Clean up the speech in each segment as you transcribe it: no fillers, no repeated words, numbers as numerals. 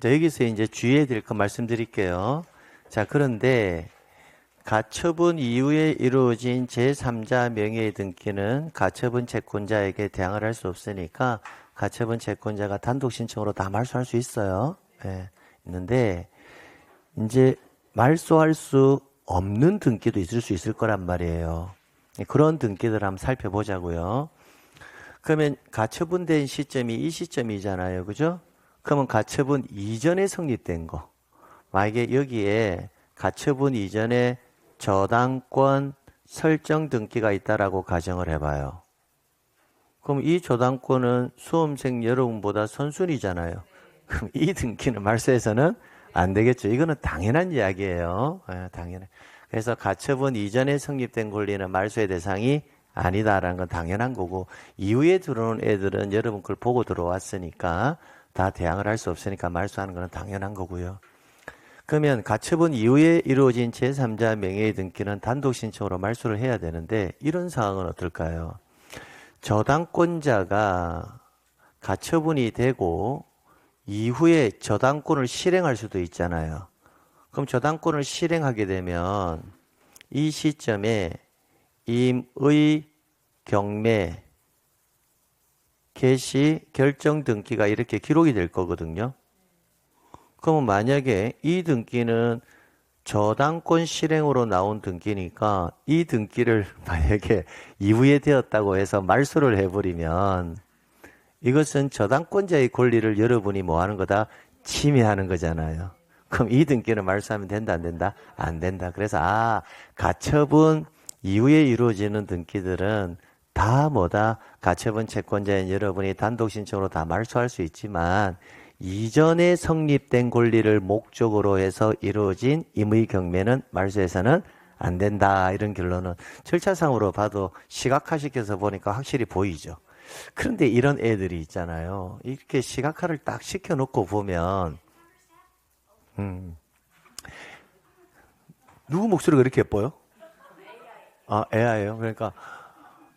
자, 여기서 이제 주의해야 될 거 말씀드릴게요. 자, 그런데 가처분 이후에 이루어진 제3자 명예의 등기는 가처분 채권자에게 대항을 할 수 없으니까 가처분 채권자가 단독 신청으로 다 말소할 수 있어요. 예, 있는데 이제 말소할 수 없는 등기도 있을 수 있을 거란 말이에요. 그런 등기들 한번 살펴보자고요. 그러면 가처분된 시점이 이 시점이잖아요. 그죠? 그러면 가처분 이전에 성립된 거. 만약에 여기에 가처분 이전에 저당권 설정 등기가 있다라고 가정을 해봐요. 그럼 이 저당권은 수험생 여러분보다 선순위잖아요. 그럼 이 등기는 말소해서는 안 되겠죠. 이거는 당연한 이야기예요. 당연해. 그래서 가처분 이전에 성립된 권리는 말소의 대상이 아니다라는 건 당연한 거고, 이후에 들어온 애들은 여러분 걸 보고 들어왔으니까 다 대항을 할 수 없으니까 말소하는 건 당연한 거고요. 그러면 가처분 이후에 이루어진 제3자 명예의 등기는 단독 신청으로 말소를 해야 되는데, 이런 상황은 어떨까요? 저당권자가 가처분이 되고 이후에 저당권을 실행할 수도 있잖아요. 그럼 저당권을 실행하게 되면 이 시점에 임의 경매 개시 결정 등기가 이렇게 기록이 될 거거든요. 그러면 만약에 이 등기는 저당권 실행으로 나온 등기니까 이 등기를 만약에 이후에 되었다고 해서 말소를 해버리면 이것은 저당권자의 권리를 여러분이 뭐 하는 거다? 침해하는 거잖아요. 그럼 이 등기는 말소하면 된다, 안 된다? 안 된다. 그래서 가처분 이후에 이루어지는 등기들은 다 뭐다? 가처분 채권자인 여러분이 단독 신청으로 다 말소할 수 있지만 이전에 성립된 권리를 목적으로 해서 이루어진 임의 경매는 말소해서는 안 된다. 이런 결론은 절차상으로 봐도 시각화시켜서 보니까 확실히 보이죠. 그런데 이런 애들이 있잖아요. 이렇게 시각화를 딱 시켜놓고 보면 누구 목소리가 이렇게 예뻐요? 아, AI예요? 그러니까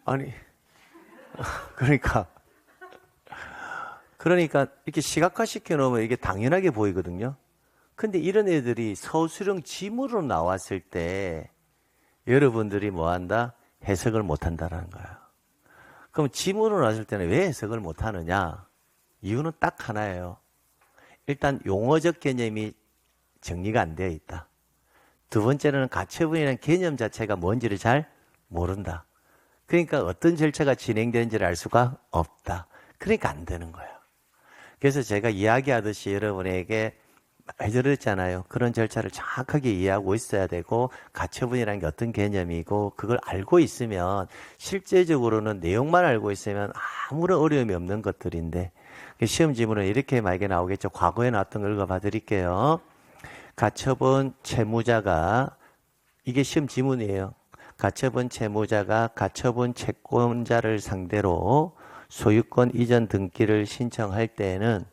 아니 그러니까 이렇게 시각화 시켜놓으면 이게 당연하게 보이거든요. 근데 이런 애들이 서술형 지문으로 나왔을 때 여러분들이 뭐 한다? 해석을 못 한다라는 거야. 그럼 지문으로 나왔을 때는 왜 해석을 못 하느냐? 이유는 딱 하나예요. 일단 용어적 개념이 정리가 안 되어 있다. 두 번째는 가처분이라는 개념 자체가 뭔지를 잘 모른다. 그러니까 어떤 절차가 진행되는지를 알 수가 없다. 그러니까 안 되는 거예요. 그래서 제가 이야기하듯이 여러분에게 해드렸잖아요. 그런 절차를 정확하게 이해하고 있어야 되고 가처분이라는 게 어떤 개념이고 그걸 알고 있으면 실제적으로는 내용만 알고 있으면 아무런 어려움이 없는 것들인데 시험 지문은 이렇게 만약에 나오겠죠. 과거에 나왔던 걸 읽어봐 드릴게요. 가처분 채무자가 이게 시험 지문이에요. 가처분 채무자가 가처분 채권자를 상대로 소유권 이전 등기를 신청할 때에는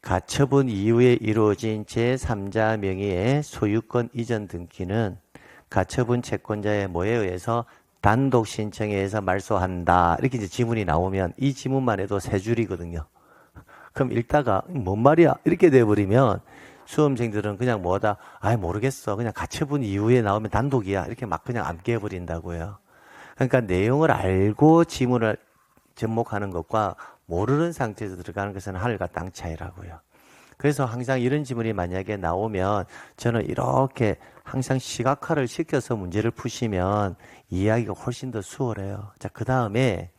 가처분 이후에 이루어진 제3자 명의의 소유권 이전 등기는 가처분 채권자의 뭐에 의해서 단독 신청에 의해서 말소한다. 이렇게 이제 지문이 나오면 이 지문만 해도 세 줄이거든요. 그럼 읽다가 뭔 말이야? 이렇게 돼버리면 수험생들은 그냥 뭐다? 모르겠어. 그냥 가처분 이후에 나오면 단독이야. 이렇게 막 그냥 암기해버린다고요. 그러니까 내용을 알고 지문을 접목하는 것과 모르는 상태에서 들어가는 것은 하늘과 땅 차이라고요. 그래서 항상 이런 지문이 만약에 나오면 저는 이렇게 항상 시각화를 시켜서 문제를 푸시면 이해하기가 훨씬 더 수월해요. 자, 그 다음에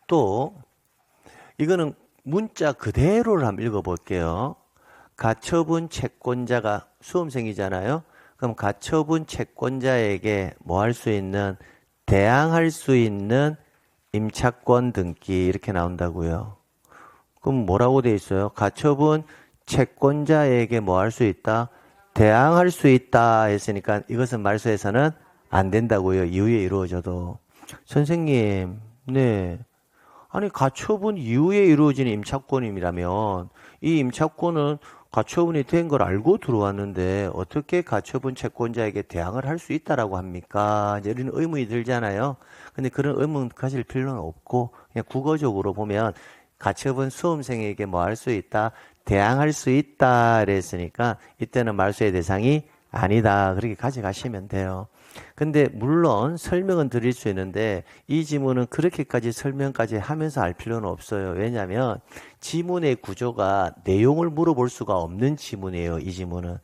또 이거는 문자 그대로를 한번 읽어볼게요. 가처분 채권자가 수험생이잖아요. 그럼 가처분 채권자에게 뭐 할 수 있는 대항할 수 있는 임차권 등기 이렇게 나온다고요. 그럼 뭐라고 돼 있어요? 가처분 채권자에게 뭐 할 수 있다? 대항할 수 있다 했으니까 이것은 말소해서는 안 된다고요. 이후에 이루어져도. 선생님, 네. 아니 가처분 이후에 이루어진 임차권이라면 이 임차권은 가처분이 된 걸 알고 들어왔는데 어떻게 가처분 채권자에게 대항을 할 수 있다라고 합니까? 이제 이런 의문이 들잖아요. 근데 그런 의문 가질 필요는 없고 그냥 국어적으로 보면 가처분 수험생에게 뭐 할 수 있다? 대항할 수 있다 그랬으니까 이때는 말소의 대상이 아니다. 그렇게 가져가시면 돼요. 근데 물론 설명은 드릴 수 있는데 이 지문은 그렇게까지 설명까지 하면서 알 필요는 없어요. 왜냐하면 지문의 구조가 내용을 물어볼 수가 없는 지문이에요. 이 지문은.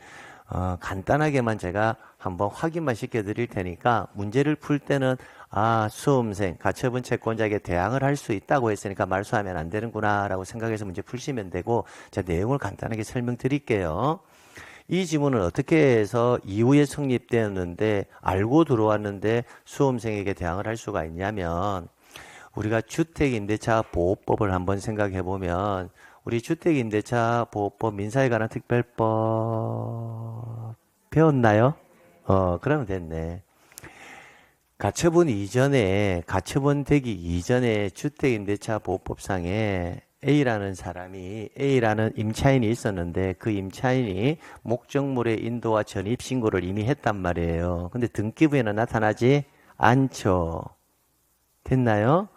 간단하게만 제가 한번 확인만 시켜드릴 테니까 문제를 풀 때는 수험생, 가처분 채권자에게 대항을 할 수 있다고 했으니까 말소하면 안 되는구나 라고 생각해서 문제 푸시면 되고 제가 내용을 간단하게 설명드릴게요. 이 지문은 어떻게 해서 이후에 성립되었는데 알고 들어왔는데 수험생에게 대항을 할 수가 있냐면 우리가 주택임대차 보호법을 한번 생각해 보면 우리 주택임대차 보호법 민사에 관한 특별법 배웠나요? 그러면 됐네. 가처분 되기 이전에 주택임대차 보호법상에 A라는 사람이 A라는 임차인이 있었는데 그 임차인이 목적물의 인도와 전입신고를 이미 했단 말이에요. 근데 등기부에는 나타나지 않죠. 됐나요?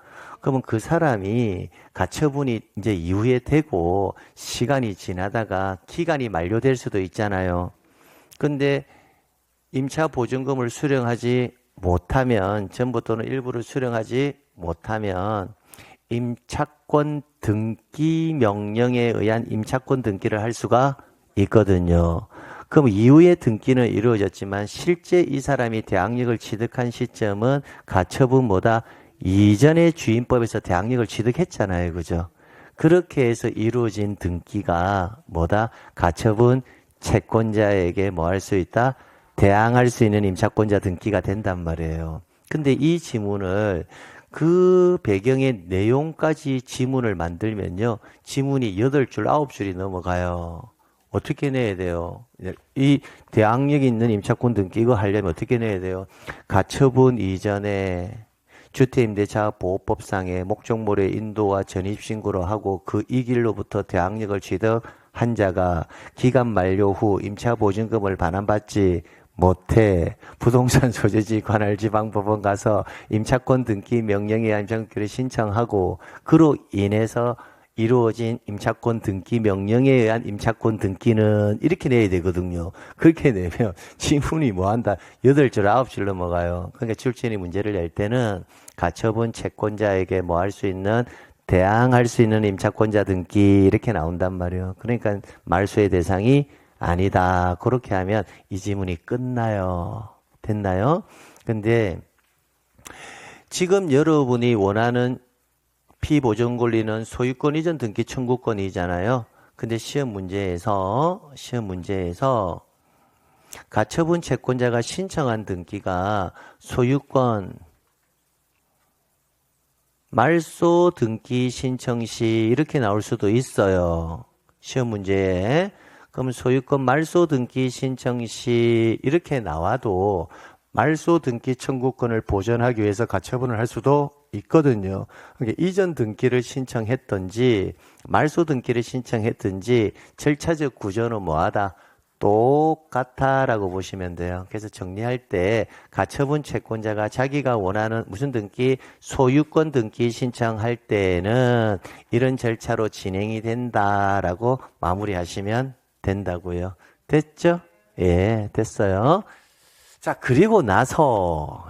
그러면 그 사람이 가처분이 이제 이후에 되고 시간이 지나다가 기간이 만료될 수도 있잖아요. 근데 임차 보증금을 수령하지 못하면 전부 또는 일부를 수령하지 못하면 임차권 등기 명령에 의한 임차권 등기를 할 수가 있거든요. 그럼 이후에 등기는 이루어졌지만 실제 이 사람이 대항력을 취득한 시점은 가처분보다 이전의 주임법에서 대항력을 취득했잖아요. 그죠? 그렇게 해서 이루어진 등기가 뭐다? 가처분 채권자에게 뭐 할 수 있다? 대항할 수 있는 임차권자 등기가 된단 말이에요. 근데 이 지문을 그 배경의 내용까지 지문을 만들면요. 지문이 8줄, 9줄이 넘어가요. 어떻게 내야 돼요? 이 대항력이 있는 임차권 등기 이거 하려면 어떻게 내야 돼요? 가처분 이전에 주택임대차 보호법상의 목적물의 인도와 전입신고를 하고 그 이 길로부터 대항력을 취득한 자가 기간 만료 후 임차보증금을 반환받지 못해 부동산 소재지 관할지방법원 가서 임차권 등기 명령에 의한 임차권을 신청하고 그로 인해서 이루어진 임차권 등기 명령에 의한 임차권 등기는 이렇게 내야 되거든요. 그렇게 내면 지문이 뭐한다? 8줄, 9줄 넘어가요. 그러니까 출제인이 문제를 낼 때는 가처분 채권자에게 뭐 할 수 있는 대항할 수 있는 임차권자 등기 이렇게 나온단 말이에요. 그러니까 말소의 대상이 아니다. 그렇게 하면 이 지문이 끝나요. 됐나요? 근데 지금 여러분이 원하는 피보존 권리는 소유권 이전 등기 청구권이잖아요. 근데 시험 문제에서 가처분 채권자가 신청한 등기가 소유권 말소 등기 신청 시 이렇게 나올 수도 있어요. 시험 문제에. 그럼 소유권 말소 등기 신청 시 이렇게 나와도 말소 등기 청구권을 보전하기 위해서 가처분을 할 수도 있거든요. 그러니까 이전 등기를 신청했든지 말소 등기를 신청했든지 절차적 구조는 뭐하다? 똑같다라고 보시면 돼요. 그래서 정리할 때 가처분 채권자가 자기가 원하는 무슨 등기? 소유권 등기 신청할 때는 이런 절차로 진행이 된다라고 마무리하시면 된다고요. 됐죠? 예, 됐어요. 그리고 나서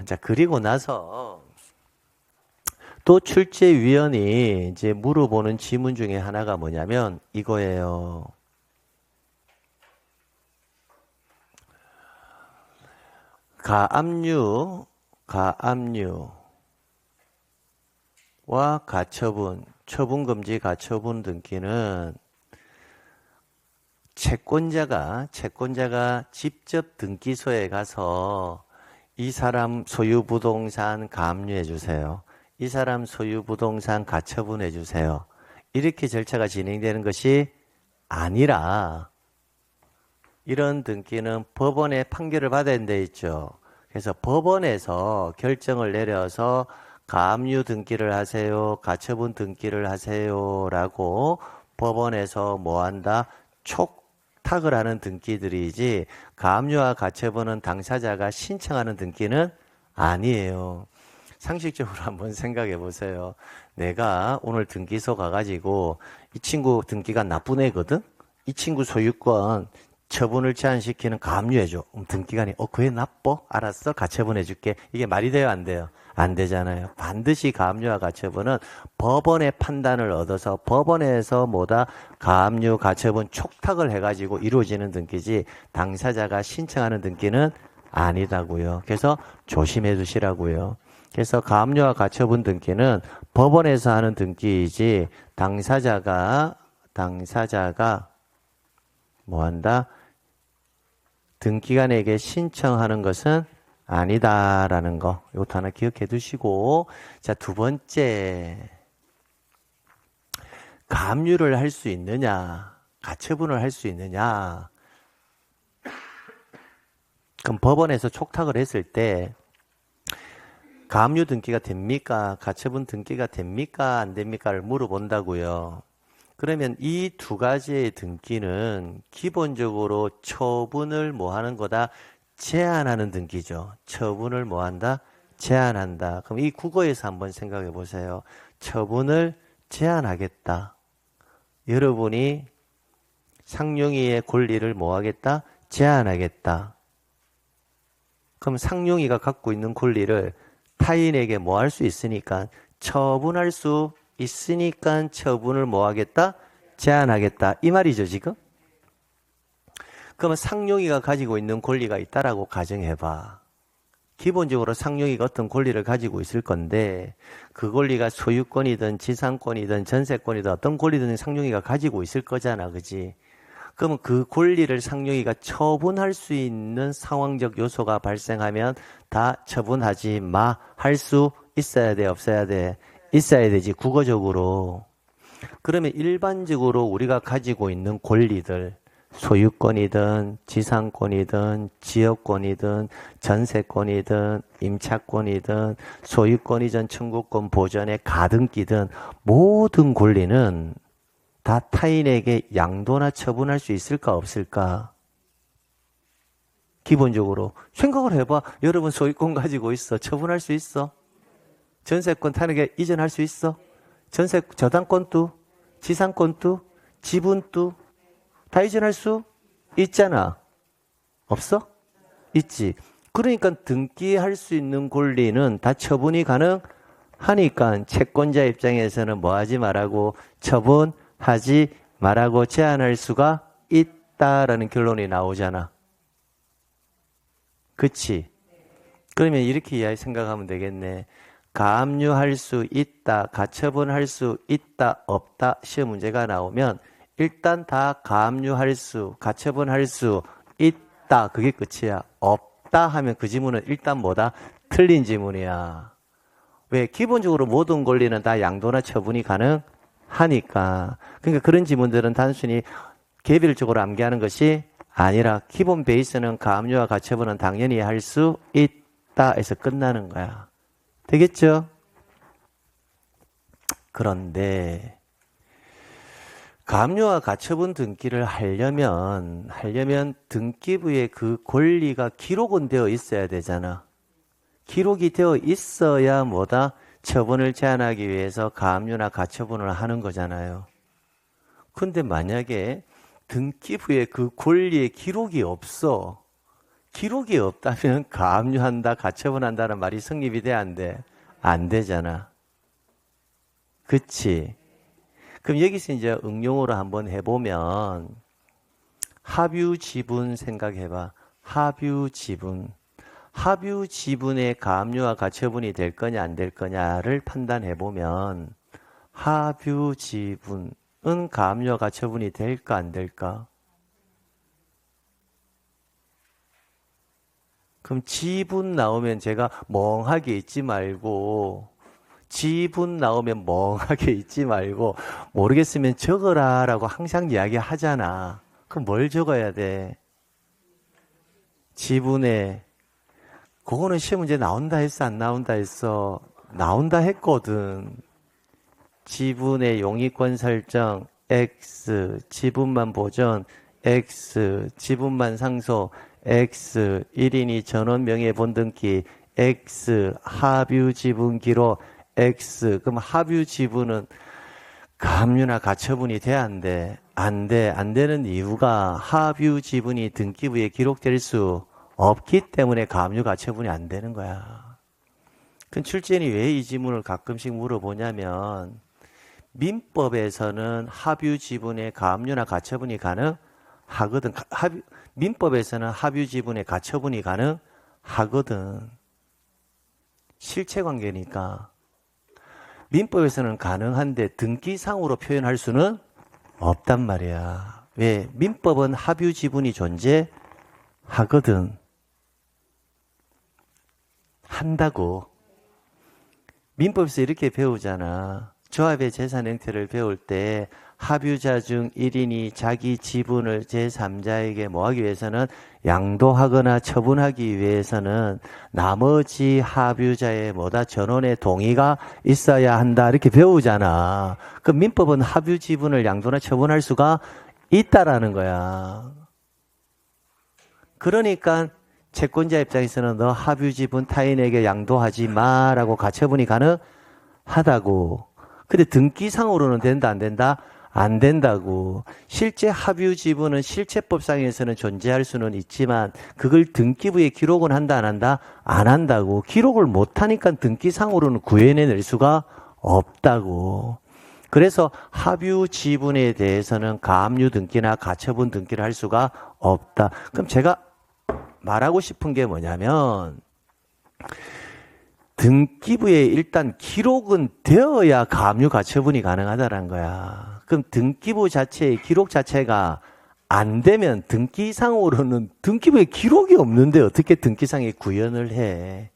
또 출제위원이 이제 물어보는 지문 중에 하나가 뭐냐면 이거예요. 가압류와 가처분, 처분금지 가처분 등기는 채권자가 직접 등기소에 가서 이 사람 소유 부동산 가압류해 주세요. 이 사람 소유 부동산 가처분해 주세요. 이렇게 절차가 진행되는 것이 아니라 이런 등기는 법원의 판결을 받아야 돼 있죠. 그래서 법원에서 결정을 내려서 가압류 등기를 하세요, 가처분 등기를 하세요라고 법원에서 뭐 한다? 촉탁을 하는 등기들이지 가압류와 가처분은 당사자가 신청하는 등기는 아니에요. 상식적으로 한번 생각해 보세요. 내가 오늘 등기소 가가지고 이 친구 등기가 나쁜 애거든? 이 친구 소유권 처분을 제한시키는 가압류해줘. 등기관이 그게 나빠? 알았어? 가처분해줄게. 이게 말이 돼요? 안 돼요? 안 되잖아요. 반드시 가압류와 가처분은 법원의 판단을 얻어서 법원에서 가압류 가처분 촉탁을 해가지고 이루어지는 등기지 당사자가 신청하는 등기는 아니다고요. 그래서 조심해 두시라고요. 그래서 가압류와 가처분 등기는 법원에서 하는 등기이지 당사자가 뭐한다? 등기관에게 신청하는 것은 아니다라는 거. 이것도 하나 기억해 두시고. 자, 두 번째. 가압류를 할 수 있느냐? 가처분을 할 수 있느냐? 그럼 법원에서 촉탁을 했을 때 가압류 등기가 됩니까? 가처분 등기가 됩니까? 안 됩니까를 물어본다고요. 그러면 이 두 가지의 등기는 기본적으로 처분을 하는 거다? 제한하는 등기죠. 처분을 한다? 제한한다. 그럼 이 국어에서 한번 생각해 보세요. 처분을 제한하겠다. 여러분이 상용이의 권리를 하겠다? 제한하겠다. 그럼 상용이가 갖고 있는 권리를 타인에게 할 수 있으니까 처분할 수 있으니까 처분을 하겠다? 제한하겠다. 이 말이죠, 지금? 그러면 상용이가 가지고 있는 권리가 있다라고 가정해봐. 기본적으로 상용이가 어떤 권리를 가지고 있을 건데 그 권리가 소유권이든 지상권이든 전세권이든 어떤 권리든 상용이가 가지고 있을 거잖아, 그지? 그러면 그 권리를 상용이가 처분할 수 있는 상황적 요소가 발생하면 다 처분하지 마. 할 수 있어야 돼, 없어야 돼? 있어야 되지, 국어적으로. 그러면 일반적으로 우리가 가지고 있는 권리들, 소유권이든 지상권이든 지역권이든 전세권이든 임차권이든 소유권이든 청구권 보전의 가등기든 모든 권리는 다 타인에게 양도나 처분할 수 있을까 없을까? 기본적으로 생각을 해봐. 여러분 소유권 가지고 있어. 처분할 수 있어? 전세권 타인에게 이전할 수 있어? 전세 저당권도 지상권도 지분도 다 이전할 수 있잖아. 없어? 있지. 그러니까 등기할 수 있는 권리는 다 처분이 가능하니까 채권자 입장에서는 하지 말라고 처분하지 말라고 제한할 수가 있다라는 결론이 나오잖아. 그치? 그러면 이렇게 생각하면 되겠네. 가압류할 수 있다, 가처분할 수 있다, 없다 시험 문제가 나오면 일단 다 가압류할 수, 가처분할 수 있다. 그게 끝이야. 없다 하면 그 지문은 일단 틀린 지문이야. 왜? 기본적으로 모든 권리는 다 양도나 처분이 가능하니까. 그러니까 그런 지문들은 단순히 개별적으로 암기하는 것이 아니라 기본 베이스는 가압류와 가처분은 당연히 할 수 있다 해서 끝나는 거야. 되겠죠? 그런데 가압류와 가처분 등기를 하려면 등기부에 그 권리가 기록은 되어 있어야 되잖아. 기록이 되어 있어야 처분을 제한하기 위해서 가압류나 가처분을 하는 거잖아요. 근데 만약에 등기부에 그 권리의 기록이 없어. 기록이 없다면 가압류한다, 가처분한다는 말이 성립이 돼, 안 돼? 안 되잖아. 그치? 그럼 여기서 이제 응용으로 한번 해보면 합유 지분 생각해봐. 합유 지분. 합유 지분의 가압류와 가처분이 될 거냐 안 될 거냐를 판단해보면 합유 지분은 가압류와 가처분이 될까 안 될까? 그럼 지분 나오면 제가 멍하게 있지 말고 지분 나오면 멍하게 있지 말고 모르겠으면 적어라 라고 항상 이야기하잖아. 그럼 뭘 적어야 돼? 지분에 그거는 시험 문제 나온다 했어 안 나온다 했어? 나온다 했거든. 지분의 용의권 설정 X, 지분만 보전 X, 지분만 상소 X, 1인이 전원 명의 본등기 X, 합유 지분 기록 X. 그럼 합유 지분은 가압류나 가처분이 돼야 안 돼? 안 돼. 안 되는 이유가 하뷰 지분이 등기부에 기록될 수 없기 때문에 가압류 가처분이 안 되는 거야. 그 출제인이 왜 이 질문을 가끔씩 물어보냐면 민법에서는 하뷰 지분의 가압류나 가처분이 가능하거든. 민법에서는 하뷰 지분의 가처분이 가능하거든. 실체 관계니까. 민법에서는 가능한데 등기상으로 표현할 수는 없단 말이야. 왜? 민법은 하뷰 지분이 존재하거든. 한다고. 민법에서 이렇게 배우잖아. 조합의 재산 형태를 배울 때 하뷰자 중 1인이 자기 지분을 제3자에게 뭐하기 위해서는 양도하거나 처분하기 위해서는 나머지 하뷰자의 전원의 동의가 있어야 한다 이렇게 배우잖아. 그 민법은 하뷰 지분을 양도나 처분할 수가 있다라는 거야. 그러니까 채권자 입장에서는 너 하뷰 지분 타인에게 양도하지 마라고 가처분이 가능하다고. 근데 등기상으로는 된다 안 된다? 안 된다고. 실제 하뷰 지분은 실체법상에서는 존재할 수는 있지만 그걸 등기부에 기록은 한다 안 한다? 안 한다고. 기록을 못하니까 등기상으로는 구해낼 수가 없다고. 그래서 하뷰 지분에 대해서는 가압류 등기나 가처분 등기를 할 수가 없다. 그럼 제가 말하고 싶은 게 뭐냐면 등기부에 일단 기록은 되어야 가압류 가처분이 가능하다는 거야. 그럼 등기부 자체의 기록 자체가 안 되면 등기상으로는 등기부에 기록이 없는데 어떻게 등기상에 구현을 해?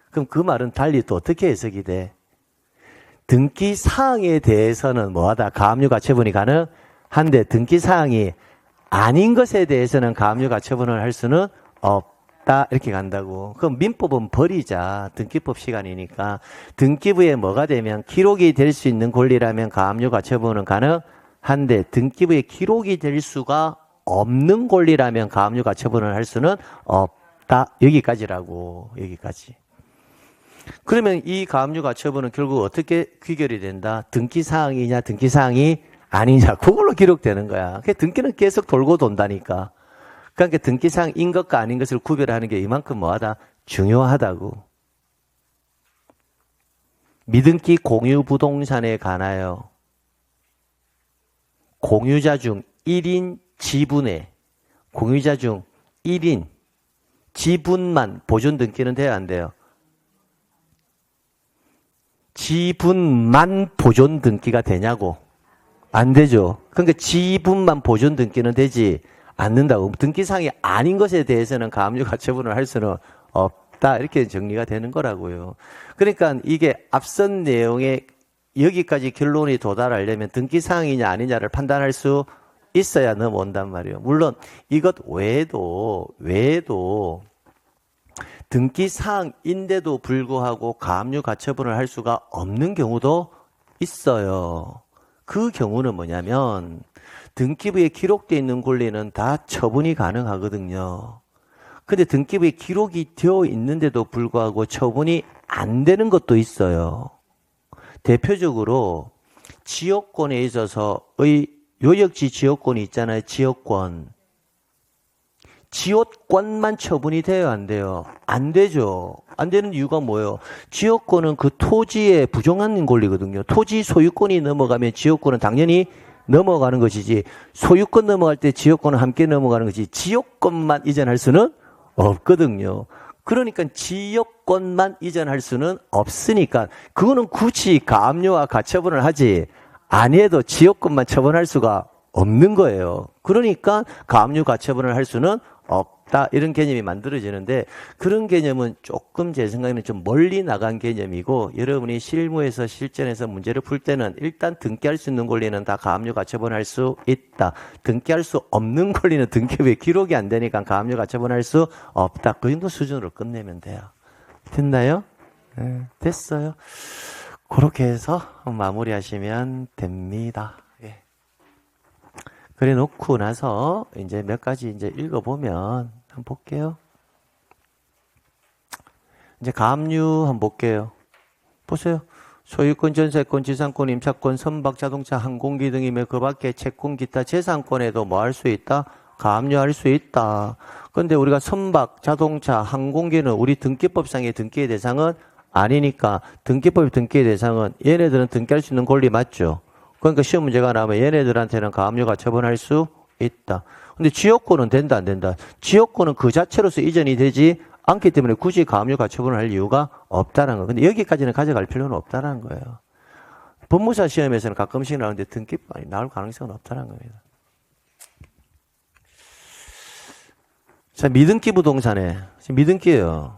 그럼 그 말은 달리 또 어떻게 해석이 돼? 등기사항에 대해서는 뭐하다? 가압류 가처분이 가능한데 등기사항이 아닌 것에 대해서는 가압류 가처분을 할 수는 없다 이렇게 간다고. 그럼 민법은 버리자. 등기법 시간이니까. 등기부에 뭐가 되면 기록이 될 수 있는 권리라면 가압류 가처분은 가능한데 등기부에 기록이 될 수가 없는 권리라면 가압류 가처분을 할 수는 없다. 여기까지라고. 여기까지. 그러면 이 가압류 가처분은 결국 어떻게 귀결이 된다? 등기사항이냐 등기사항이 아니냐 그걸로 기록되는 거야. 등기는 계속 돌고 돈다니까. 그러니까 등기사항인 것과 아닌 것을 구별하는 게 이만큼 뭐하다? 중요하다고. 미등기 공유 부동산에 관하여 공유자 중 1인 지분에 공유자 중 1인 지분만 보존 등기는 돼야 안 돼요? 지분만 보존 등기가 되냐고? 안 되죠. 그러니까 지분만 보존 등기는 되지 않는다고. 등기사항이 아닌 것에 대해서는 가압류 가처분을 할 수는 없다. 이렇게 정리가 되는 거라고요. 그러니까 이게 앞선 내용에 여기까지 결론이 도달하려면 등기사항이냐 아니냐를 판단할 수 있어야 넘어온단 말이에요. 물론 이것 외에도 등기사항인데도 불구하고 가압류 가처분을 할 수가 없는 경우도 있어요. 그 경우는 뭐냐면 등기부에 기록되어 있는 권리는 다 처분이 가능하거든요. 근데 등기부에 기록이 되어 있는데도 불구하고 처분이 안 되는 것도 있어요. 대표적으로 지역권에 있어서의 요역지 지역권이 있잖아요. 지역권만 처분이 돼요, 안 돼요? 안 되죠. 안 되는 이유가 뭐예요? 지역권은 그 토지의 부정한 권리거든요. 토지 소유권이 넘어가면 지역권은 당연히 넘어가는 것이지 소유권 넘어갈 때 지역권은 함께 넘어가는 것이지 지역권만 이전할 수는 없거든요. 그러니까 지역권만 이전할 수는 없으니까 그거는 굳이 가압류와 가처분을 하지 아니해도 지역권만 처분할 수가 없는 거예요. 그러니까 가압류 가처분을 할 수는 없다. 이런 개념이 만들어지는데 그런 개념은 조금 제 생각에는 좀 멀리 나간 개념이고 여러분이 실무에서 실전에서 문제를 풀 때는 일단 등기할 수 있는 권리는 다 가압류 가처분할 수 있다. 등기할 수 없는 권리는 등기부에 기록이 안 되니까 가압류 가처분할 수 없다. 그 정도 수준으로 끝내면 돼요. 됐나요? 네, 됐어요. 그렇게 해서 마무리하시면 됩니다. 그래 놓고 나서 이제 몇 가지 이제 읽어보면 한번 볼게요. 이제 가압류 한번 볼게요. 보세요. 소유권, 전세권, 지상권, 임차권, 선박, 자동차, 항공기 등이며 그 밖에 채권, 기타 재산권에도 뭐 할 수 있다? 가압류할 수 있다. 그런데 우리가 선박, 자동차, 항공기는 우리 등기법상의 등기의 대상은 아니니까 등기법 등기의 대상은 얘네들은 등기할 수 있는 권리 맞죠? 그러니까 시험 문제가 나오면 얘네들한테는 가압류가 처분할 수 있다. 근데 지역권은 된다, 안 된다? 지역권은 그 자체로서 이전이 되지 않기 때문에 굳이 가압류 가처분을 할 이유가 없다는 거예요. 근데 여기까지는 가져갈 필요는 없다는 거예요. 법무사 시험에서는 가끔씩 나오는데 등기법이 나올 가능성은 없다는 겁니다. 자, 미등기 부동산에, 미등기예요.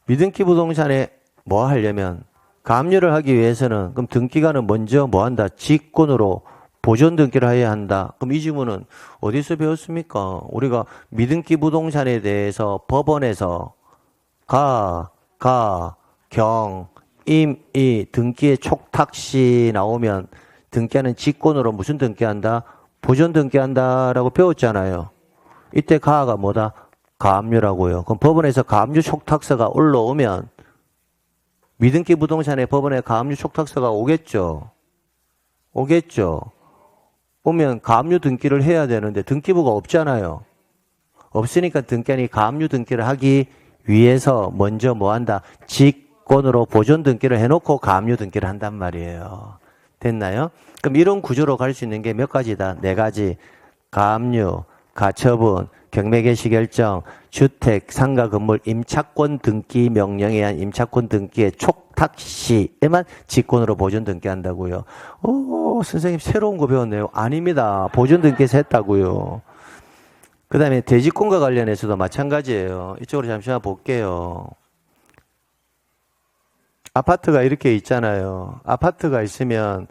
미등기 부동산에 뭐 하려면 가압류를 하기 위해서는 그럼 등기관은 먼저 뭐 한다? 직권으로 보존 등기를 해야 한다. 그럼 이 질문은 어디서 배웠습니까? 우리가 미등기 부동산에 대해서 법원에서 경, 임, 이 등기의 촉탁시 나오면 등기하는 직권으로 무슨 등기한다? 보존 등기한다라고 배웠잖아요. 이때 가가 뭐다? 가압류라고요. 그럼 법원에서 가압류 촉탁서가 올라오면 미등기 부동산에 법원에 가압류 촉탁서가 오겠죠. 오겠죠. 오면 가압류 등기를 해야 되는데 등기부가 없잖아요. 없으니까 등기한이 가압류 등기를 하기 위해서 먼저 뭐 한다? 직권으로 보존 등기를 해놓고 가압류 등기를 한단 말이에요. 됐나요? 그럼 이런 구조로 갈 수 있는 게 몇 가지다? 네 가지. 가압류, 가처분, 경매 개시 결정, 주택, 상가, 건물, 임차권 등기 명령에 의한 임차권 등기의 촉탁 시에만 직권으로 보존 등기한다고요. 오, 선생님 새로운 거 배웠네요. 아닙니다. 보존 등기에서 했다고요. 그 다음에 대지권과 관련해서도 마찬가지예요. 이쪽으로 잠시만 볼게요. 아파트가 이렇게 있잖아요. 아파트가 있으면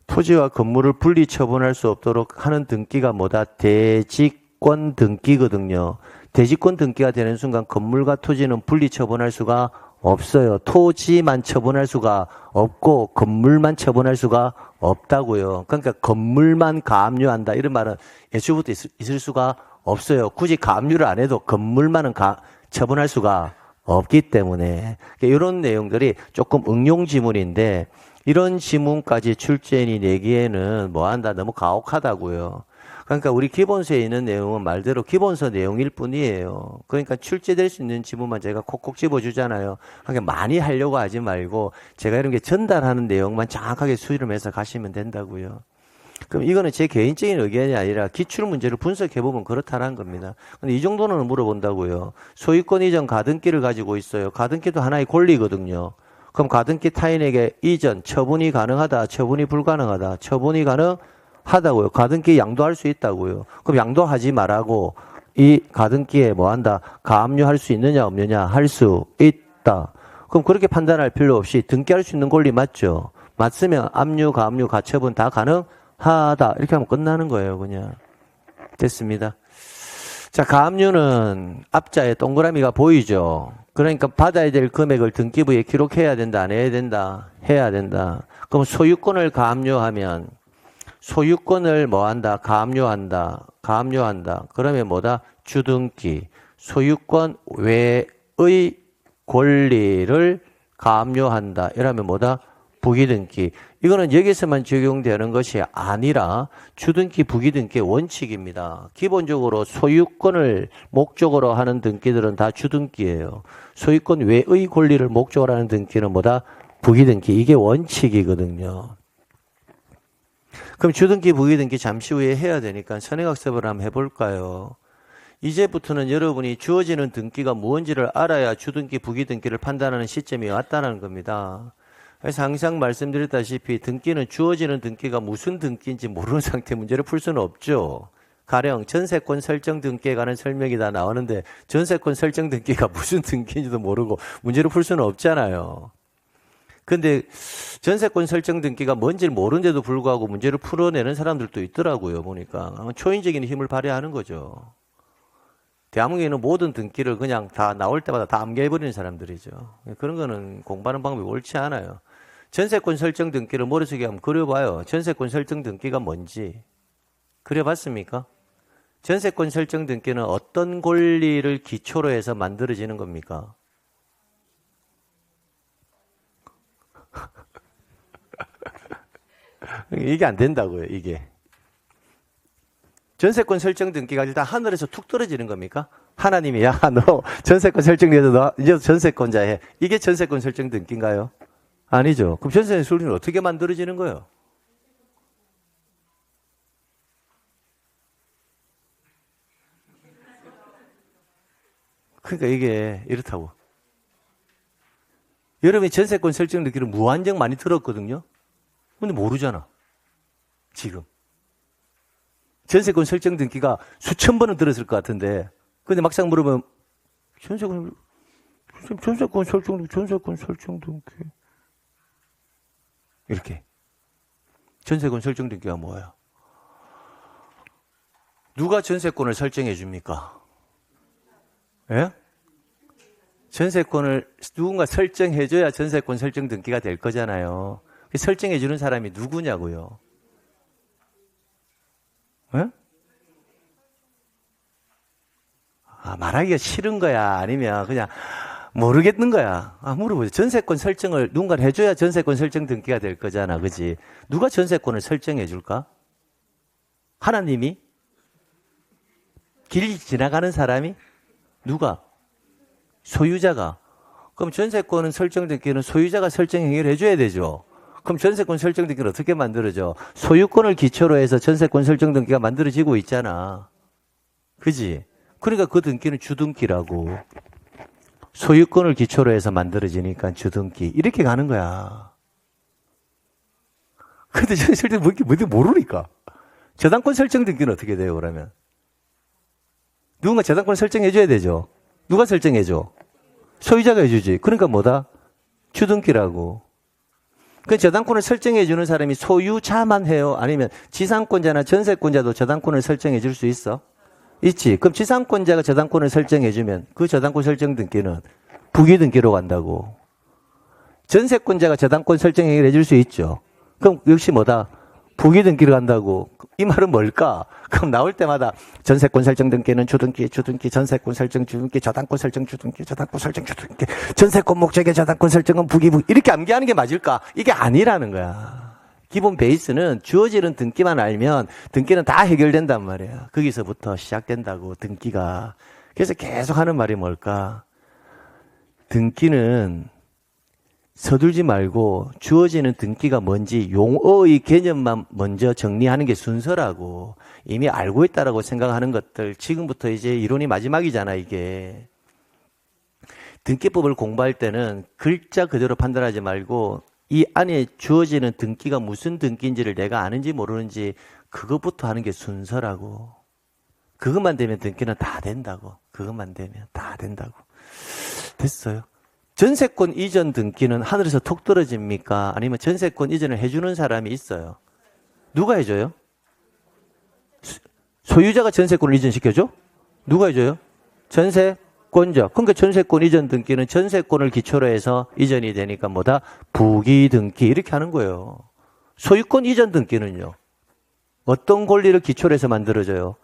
토지와 건물을 분리 처분할 수 없도록 하는 등기가 뭐다? 대지권 등기거든요. 대지권 등기가 되는 순간 건물과 토지는 분리 처분할 수가 없어요. 토지만 처분할 수가 없고 건물만 처분할 수가 없다고요. 그러니까 건물만 가압류한다 이런 말은 예초부터 있을 수가 없어요. 굳이 가압류를 안 해도 건물만은 처분할 수가 없기 때문에 이런 내용들이 조금 응용 지문인데 이런 지문까지 출제인이 내기에는 뭐한다 너무 가혹하다고요. 그러니까 우리 기본서에 있는 내용은 말대로 기본서 내용일 뿐이에요. 그러니까 출제될 수 있는 지문만 제가 콕콕 집어주잖아요. 그러니까 많이 하려고 하지 말고 제가 이런 게 전달하는 내용만 정확하게 수렴해서 가시면 된다고요. 그럼 이거는 제 개인적인 의견이 아니라 기출문제를 분석해보면 그렇다는 겁니다. 근데 이 정도는 물어본다고요. 소유권 이전 가등기를 가지고 있어요. 가등기도 하나의 권리거든요. 그럼 가등기 타인에게 이전, 처분이 가능하다, 처분이 불가능하다, 처분이 가능하다고요. 가등기 양도할 수 있다고요. 그럼 양도하지 말라고 이 가등기에 뭐 한다? 가압류할 수 있느냐 없느냐 할 수 있다. 그럼 그렇게 판단할 필요 없이 등기할 수 있는 권리 맞죠? 맞으면 압류, 가압류, 가처분 다 가능하다. 이렇게 하면 끝나는 거예요, 그냥. 됐습니다. 자, 가압류는 앞자에 동그라미가 보이죠? 그러니까 받아야 될 금액을 등기부에 기록해야 된다, 안 해야 된다? 해야 된다. 그럼 소유권을 가압류하면 소유권을 뭐 한다? 가압류한다. 가압류한다. 그러면 뭐다? 주등기. 소유권 외의 권리를 가압류한다. 이러면 뭐다? 부기등기. 이거는 여기서만 적용되는 것이 아니라 주등기, 부기등기의 원칙입니다. 기본적으로 소유권을 목적으로 하는 등기들은 다 주등기예요. 소유권 외의 권리를 목적으로 하는 등기는 뭐다? 부기등기. 이게 원칙이거든요. 그럼 주등기, 부기등기 잠시 후에 해야 되니까 선행학습을 한번 해볼까요? 이제부터는 여러분이 주어지는 등기가 무엇인지를 알아야 주등기, 부기등기를 판단하는 시점이 왔다는 겁니다. 그래서 항상 말씀드렸다시피 등기는 주어지는 등기가 무슨 등기인지 모르는 상태 문제를 풀 수는 없죠. 가령 전세권 설정 등기에 관한 설명이 다 나오는데 전세권 설정 등기가 무슨 등기인지도 모르고 문제를 풀 수는 없잖아요. 근데 전세권 설정 등기가 뭔지를 모르는데도 불구하고 문제를 풀어내는 사람들도 있더라고요. 보니까 초인적인 힘을 발휘하는 거죠. 대한민국에는 모든 등기를 그냥 다 나올 때마다 다 암기해버리는 사람들이죠. 그런 거는 공부하는 방법이 옳지 않아요. 전세권 설정 등기를 머릿속에 한번 그려봐요. 전세권 설정 등기가 뭔지. 그려봤습니까? 전세권 설정 등기는 어떤 권리를 기초로 해서 만들어지는 겁니까? 이게 안 된다고요, 이게. 전세권 설정 등기가 일단 하늘에서 툭 떨어지는 겁니까? 하나님이, 야, 너 전세권 설정돼서 너 이제 전세권자 해. 이게 전세권 설정 등기인가요? 아니죠. 그럼 전세권 설정은 어떻게 만들어지는 거예요? 그러니까 이게 이렇다고. 여러분이 전세권 설정 등기를 무한정 많이 들었거든요. 근데 모르잖아. 지금. 전세권 설정 등기가 수천 번은 들었을 것 같은데, 근데 막상 물으면, 전세권 설정 등기. 이렇게. 전세권 설정 등기가 뭐예요? 누가 전세권을 설정해 줍니까? 예? 전세권을 누군가 설정해줘야 전세권 설정 등기가 될 거잖아요. 설정해주는 사람이 누구냐고요? 예? 말하기가 싫은 거야? 아니면 그냥 모르겠는 거야? 물어보세요. 전세권 설정을 누군가 해줘야 전세권 설정 등기가 될 거잖아. 그지? 누가 전세권을 설정해 줄까? 하나님이? 길 지나가는 사람이? 누가? 소유자가. 그럼 전세권은 설정 등기는 소유자가 설정 행위를 해줘야 되죠. 그럼 전세권 설정 등기는 어떻게 만들어져? 소유권을 기초로 해서 전세권 설정 등기가 만들어지고 있잖아. 그지? 그러니까 그 등기는 주등기라고. 소유권을 기초로 해서 만들어지니까 주등기. 이렇게 가는 거야. 근데 설정 뭔지 모르니까. 저당권 설정 등기는 어떻게 돼요, 그러면? 누군가 저당권 설정해줘야 되죠. 누가 설정해줘? 소유자가 해주지. 그러니까 뭐다? 주등기라고. 그 저당권을 설정해주는 사람이 소유자만 해요? 아니면 지상권자나 전세권자도 저당권을 설정해줄 수 있어? 있지. 그럼 지상권자가 저당권을 설정해주면 그 저당권 설정 등기는 부기등기로 간다고. 전세권자가 저당권 설정을 해줄 수 있죠. 그럼 역시 뭐다? 부기등기로 간다고. 이 말은 뭘까? 그럼 나올 때마다 전세권 설정 등기는 주등기, 전세권 설정 주등기, 저당권 설정 주등기, 저당권 설정 주등기, 전세권 목적의 저당권 설정은 부기. 이렇게 암기하는 게 맞을까? 이게 아니라는 거야. 기본 베이스는 주어지는 등기만 알면 등기는 다 해결된단 말이야. 거기서부터 시작된다고, 등기가. 그래서 계속 하는 말이 뭘까? 등기는 서둘지 말고 주어지는 등기가 뭔지 용어의 개념만 먼저 정리하는 게 순서라고. 이미 알고 있다라고 생각하는 것들, 지금부터 이제 이론이 마지막이잖아, 이게. 등기법을 공부할 때는 글자 그대로 판단하지 말고 이 안에 주어지는 등기가 무슨 등기인지를 내가 아는지 모르는지 그것부터 하는 게 순서라고. 그것만 되면 등기는 다 된다고. 그것만 되면 다 된다고. 됐어요. 전세권 이전 등기는 하늘에서 톡 떨어집니까? 아니면 전세권 이전을 해주는 사람이 있어요? 누가 해줘요? 소유자가 전세권을 이전시켜줘? 누가 해줘요? 전세권자. 그러니까 전세권 이전 등기는 전세권을 기초로 해서 이전이 되니까 뭐다? 부기 등기. 이렇게 하는 거예요. 소유권 이전 등기는요? 어떤 권리를 기초로 해서 만들어져요?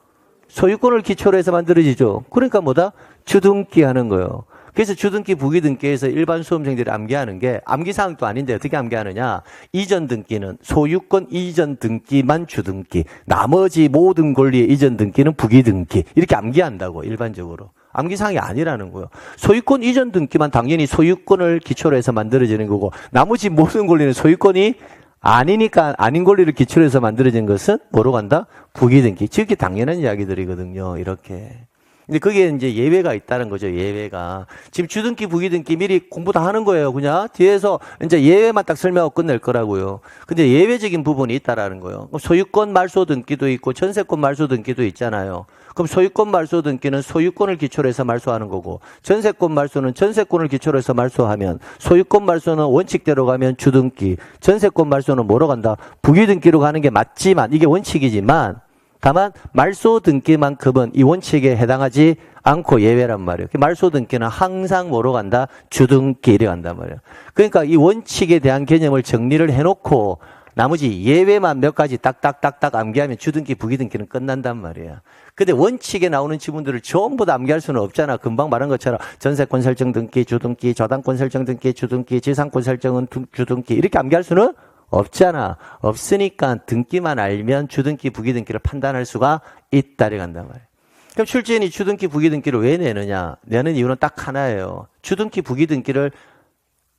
소유권을 기초로 해서 만들어지죠. 그러니까 뭐다? 주등기 하는 거예요. 그래서 주등기, 부기등기에서 일반 수험생들이 암기하는 게 암기사항도 아닌데 어떻게 암기하느냐. 이전 등기는 소유권 이전 등기만 주등기, 나머지 모든 권리의 이전 등기는 부기등기. 이렇게 암기한다고, 일반적으로. 암기사항이 아니라는 거예요. 소유권 이전 등기만 당연히 소유권을 기초로 해서 만들어지는 거고, 나머지 모든 권리는 소유권이 아니니까 아닌 권리를 기초로 해서 만들어진 것은 뭐로 간다? 부기등기. 지극히 당연한 이야기들이거든요, 이렇게. 근데 그게 이제 예외가 있다는 거죠, 예외가. 지금 주등기, 부기등기 미리 공부 다 하는 거예요, 그냥. 뒤에서 이제 예외만 딱 설명하고 끝낼 거라고요. 근데 예외적인 부분이 있다라는 거예요. 소유권 말소 등기도 있고, 전세권 말소 등기도 있잖아요. 그럼 소유권 말소 등기는 소유권을 기초로 해서 말소하는 거고, 전세권 말소는 전세권을 기초로 해서 말소하면, 소유권 말소는 원칙대로 가면 주등기, 전세권 말소는 뭐로 간다? 부기등기로 가는 게 맞지만, 이게 원칙이지만, 다만 말소 등기만큼은 이 원칙에 해당하지 않고 예외란 말이에요. 말소 등기는 항상 뭐로 간다? 주등기 이래 간단 말이에요. 그러니까 이 원칙에 대한 개념을 정리를 해놓고 나머지 예외만 몇 가지 딱딱딱딱 암기하면 주등기, 부기등기는 끝난단 말이에요. 근데 원칙에 나오는 지문들을 전부 다 암기할 수는 없잖아. 금방 말한 것처럼 전세권 설정 등기, 주등기, 저당권 설정 등기, 주등기, 지상권 설정은 주등기 이렇게 암기할 수는 없잖아. 없으니까 등기만 알면 주등기, 부기등기를 판단할 수가 있다. 이렇게 간단 말이에요. 그럼 출제인이 주등기, 부기등기를 왜 내느냐? 내는 이유는 딱 하나예요. 주등기, 부기등기를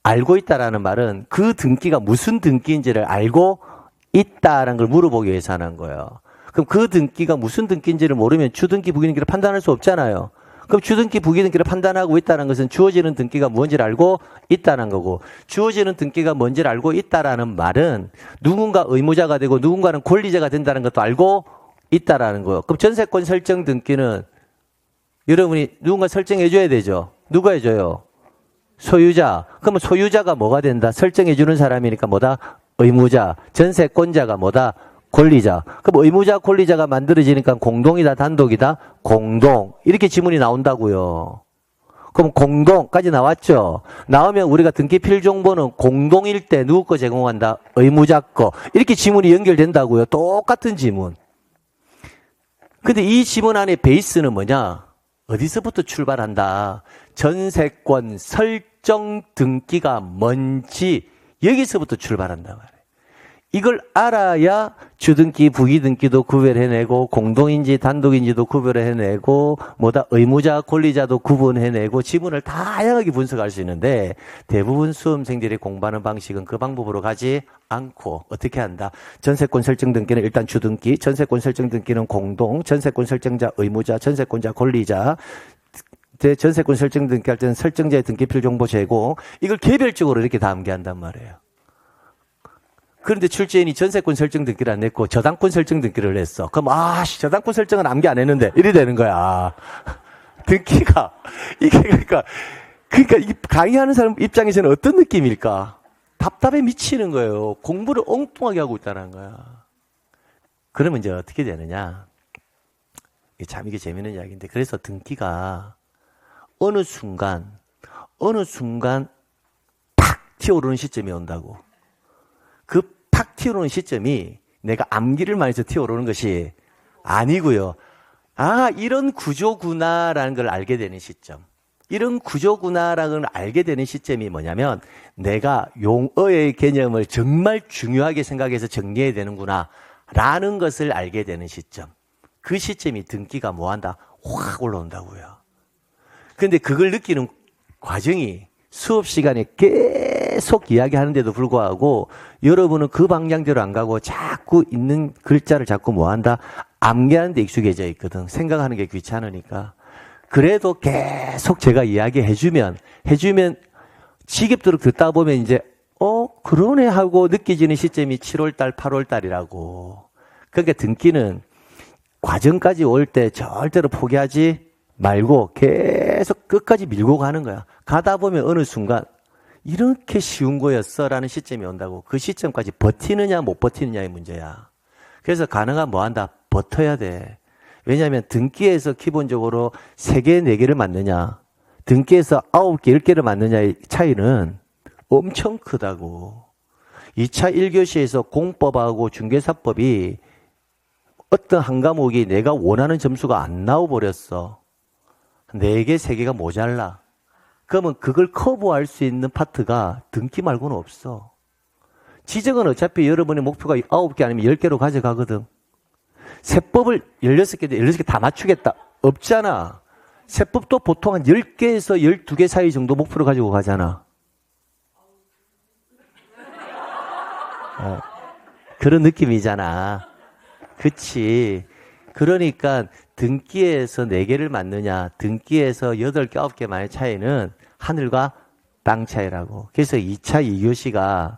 알고 있다라는 말은 그 등기가 무슨 등기인지를 알고 있다라는 걸 물어보기 위해서 하는 거예요. 그럼 그 등기가 무슨 등기인지를 모르면 주등기, 부기등기를 판단할 수 없잖아요. 그럼 주등기, 부기등기를 판단하고 있다는 것은 주어지는 등기가 뭔지를 알고 있다는 거고, 주어지는 등기가 뭔지를 알고 있다라는 말은 누군가 의무자가 되고 누군가는 권리자가 된다는 것도 알고 있다라는 거예요. 그럼 전세권 설정 등기는 여러분이 누군가 설정해 줘야 되죠. 누가 해줘요? 소유자. 그러면 소유자가 뭐가 된다? 설정해 주는 사람이니까 뭐다? 의무자. 전세권자가 뭐다? 권리자. 그럼 의무자, 권리자가 만들어지니까 공동이다, 단독이다? 공동. 이렇게 지문이 나온다고요. 그럼 공동까지 나왔죠? 나오면 우리가 등기 필정보는 공동일 때 누구 거 제공한다? 의무자 거. 이렇게 지문이 연결된다고요. 똑같은 지문. 근데 이 지문 안에 베이스는 뭐냐? 어디서부터 출발한다? 전세권 설정 등기가 뭔지 여기서부터 출발한단 말이에요. 이걸 알아야 주등기, 부기등기도 구별해내고 공동인지 단독인지도 구별해내고 뭐다 의무자, 권리자도 구분해내고 지문을 다양하게 분석할 수 있는데 대부분 수험생들이 공부하는 방식은 그 방법으로 가지 않고 어떻게 한다? 전세권 설정 등기는 일단 주등기, 전세권 설정 등기는 공동, 전세권 설정자 의무자, 전세권자 권리자, 전세권 설정 등기 할 때는 설정자의 등기필 정보 제공, 이걸 개별적으로 이렇게 다 암기한단 말이에요. 그런데 출제인이 전세권 설정 등기를 안 냈고 저당권 설정 등기를 냈어. 그럼 저당권 설정은 암기 안 했는데 이래 되는 거야. 등기가 이게 그러니까 이 강의하는 사람 입장에서는 어떤 느낌일까? 답답해 미치는 거예요. 공부를 엉뚱하게 하고 있다는 거야. 그러면 이제 어떻게 되느냐? 이게 재밌는 이야기인데, 그래서 등기가 어느 순간 팍 튀어오르는 시점이 온다고. 그 팍 튀어오르는 시점이 내가 암기를 많이 해서 튀어오르는 것이 아니고요. 이런 구조구나라는 걸 알게 되는 시점. 이런 구조구나라는 걸 알게 되는 시점이 뭐냐면 내가 용어의 개념을 정말 중요하게 생각해서 정리해야 되는구나 라는 것을 알게 되는 시점. 그 시점이 등기가 뭐한다? 확 올라온다고요. 그런데 그걸 느끼는 과정이 수업 시간에 계속 이야기하는데도 불구하고 여러분은 그 방향대로 안 가고 자꾸 있는 글자를 자꾸 뭐한다? 암기하는 데 익숙해져 있거든. 생각하는 게 귀찮으니까. 그래도 계속 제가 이야기해주면 지겹도록 듣다 보면 이제 그러네 하고 느껴지는 시점이 7월달, 8월달이라고. 그러니까 등기는 과정까지 올 때 절대로 포기하지 말고 계속 끝까지 밀고 가는 거야. 가다 보면 어느 순간 이렇게 쉬운 거였어라는 시점이 온다고. 그 시점까지 버티느냐 못 버티느냐의 문제야. 그래서 가능한 뭐한다? 버텨야 돼. 왜냐하면 등기에서 기본적으로 3개, 4개를 맞느냐, 등기에서 9개, 10개를 맞느냐의 차이는 엄청 크다고. 2차 1교시에서 공법하고 중개사법이 어떤 한 과목이 내가 원하는 점수가 안 나와버렸어. 4개, 3개가 모자라. 그러면 그걸 커버할 수 있는 파트가 등기 말고는 없어. 지적은 어차피 여러분의 목표가 9개 아니면 10개로 가져가거든. 세법을 16개 다 맞추겠다. 없잖아. 세법도 보통 한 10개에서 12개 사이 정도 목표를 가지고 가잖아. 그런 느낌이잖아. 그치. 그러니까 등기에서 4개를 맞느냐, 등기에서 8개, 9개만의 차이는 하늘과 땅 차이라고. 그래서 2차 2교시가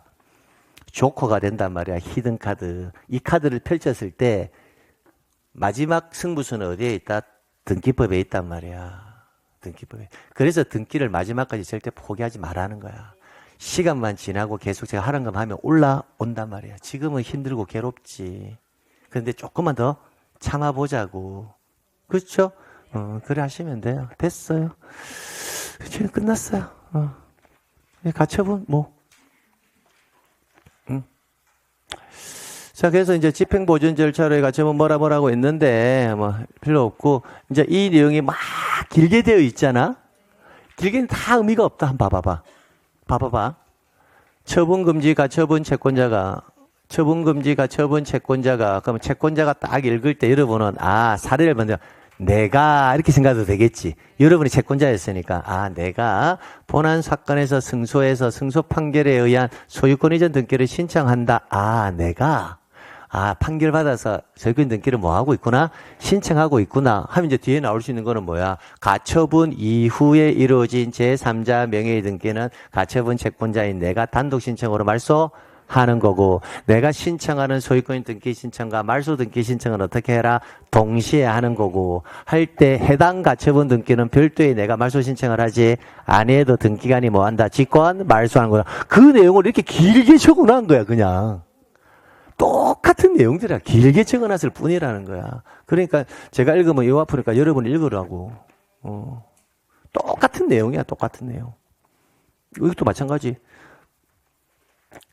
조커가 된단 말이야. 히든 카드. 이 카드를 펼쳤을 때 마지막 승부수는 어디에 있다? 등기법에 있단 말이야. 등기법에. 그래서 등기를 마지막까지 절대 포기하지 말라는 거야. 시간만 지나고 계속 제가 하는 것만 하면 올라온단 말이야. 지금은 힘들고 괴롭지. 그런데 조금만 더 참아보자고. 그렇죠? 그래 하시면 돼요. 됐어요. 지금 끝났어요. 가처분 뭐. 자, 그래서 이제 집행보존 절차로 가처분 뭐라고 했는데 뭐 필요 없고, 이제 이 내용이 막 길게 되어 있잖아. 길게는 다 의미가 없다. 한번 봐봐. 처분금지 가처분 채권자가 그러면 채권자가 딱 읽을 때 여러분은 사례를 먼저 내가 이렇게 생각해도 되겠지. 여러분이 채권자였으니까 내가 본안 사건에서 승소해서 승소 판결에 의한 소유권 이전 등기를 신청한다. 내가 판결 받아서 소유권 등기를 뭐 하고 있구나? 신청하고 있구나. 하면 이제 뒤에 나올 수 있는 거는 뭐야? 가처분 이후에 이루어진 제3자 명의의 등기는 가처분 채권자인 내가 단독 신청으로 말소하는 거고, 내가 신청하는 소유권 등기 신청과 말소 등기 신청은 어떻게 해라? 동시에 하는 거고, 할 때 해당 가처분 등기는 별도의 내가 말소 신청을 하지 아니해도 등기관이 뭐 한다? 직권 말소하는 거야. 그 내용을 이렇게 길게 적어놓은 거야, 그냥. 똑같은 내용들이야. 길게 적어놨을 뿐이라는 거야. 그러니까 제가 읽으면 이거 아프니까 여러분이 읽으라고. 똑같은 내용이야. 똑같은 내용. 이것도 마찬가지.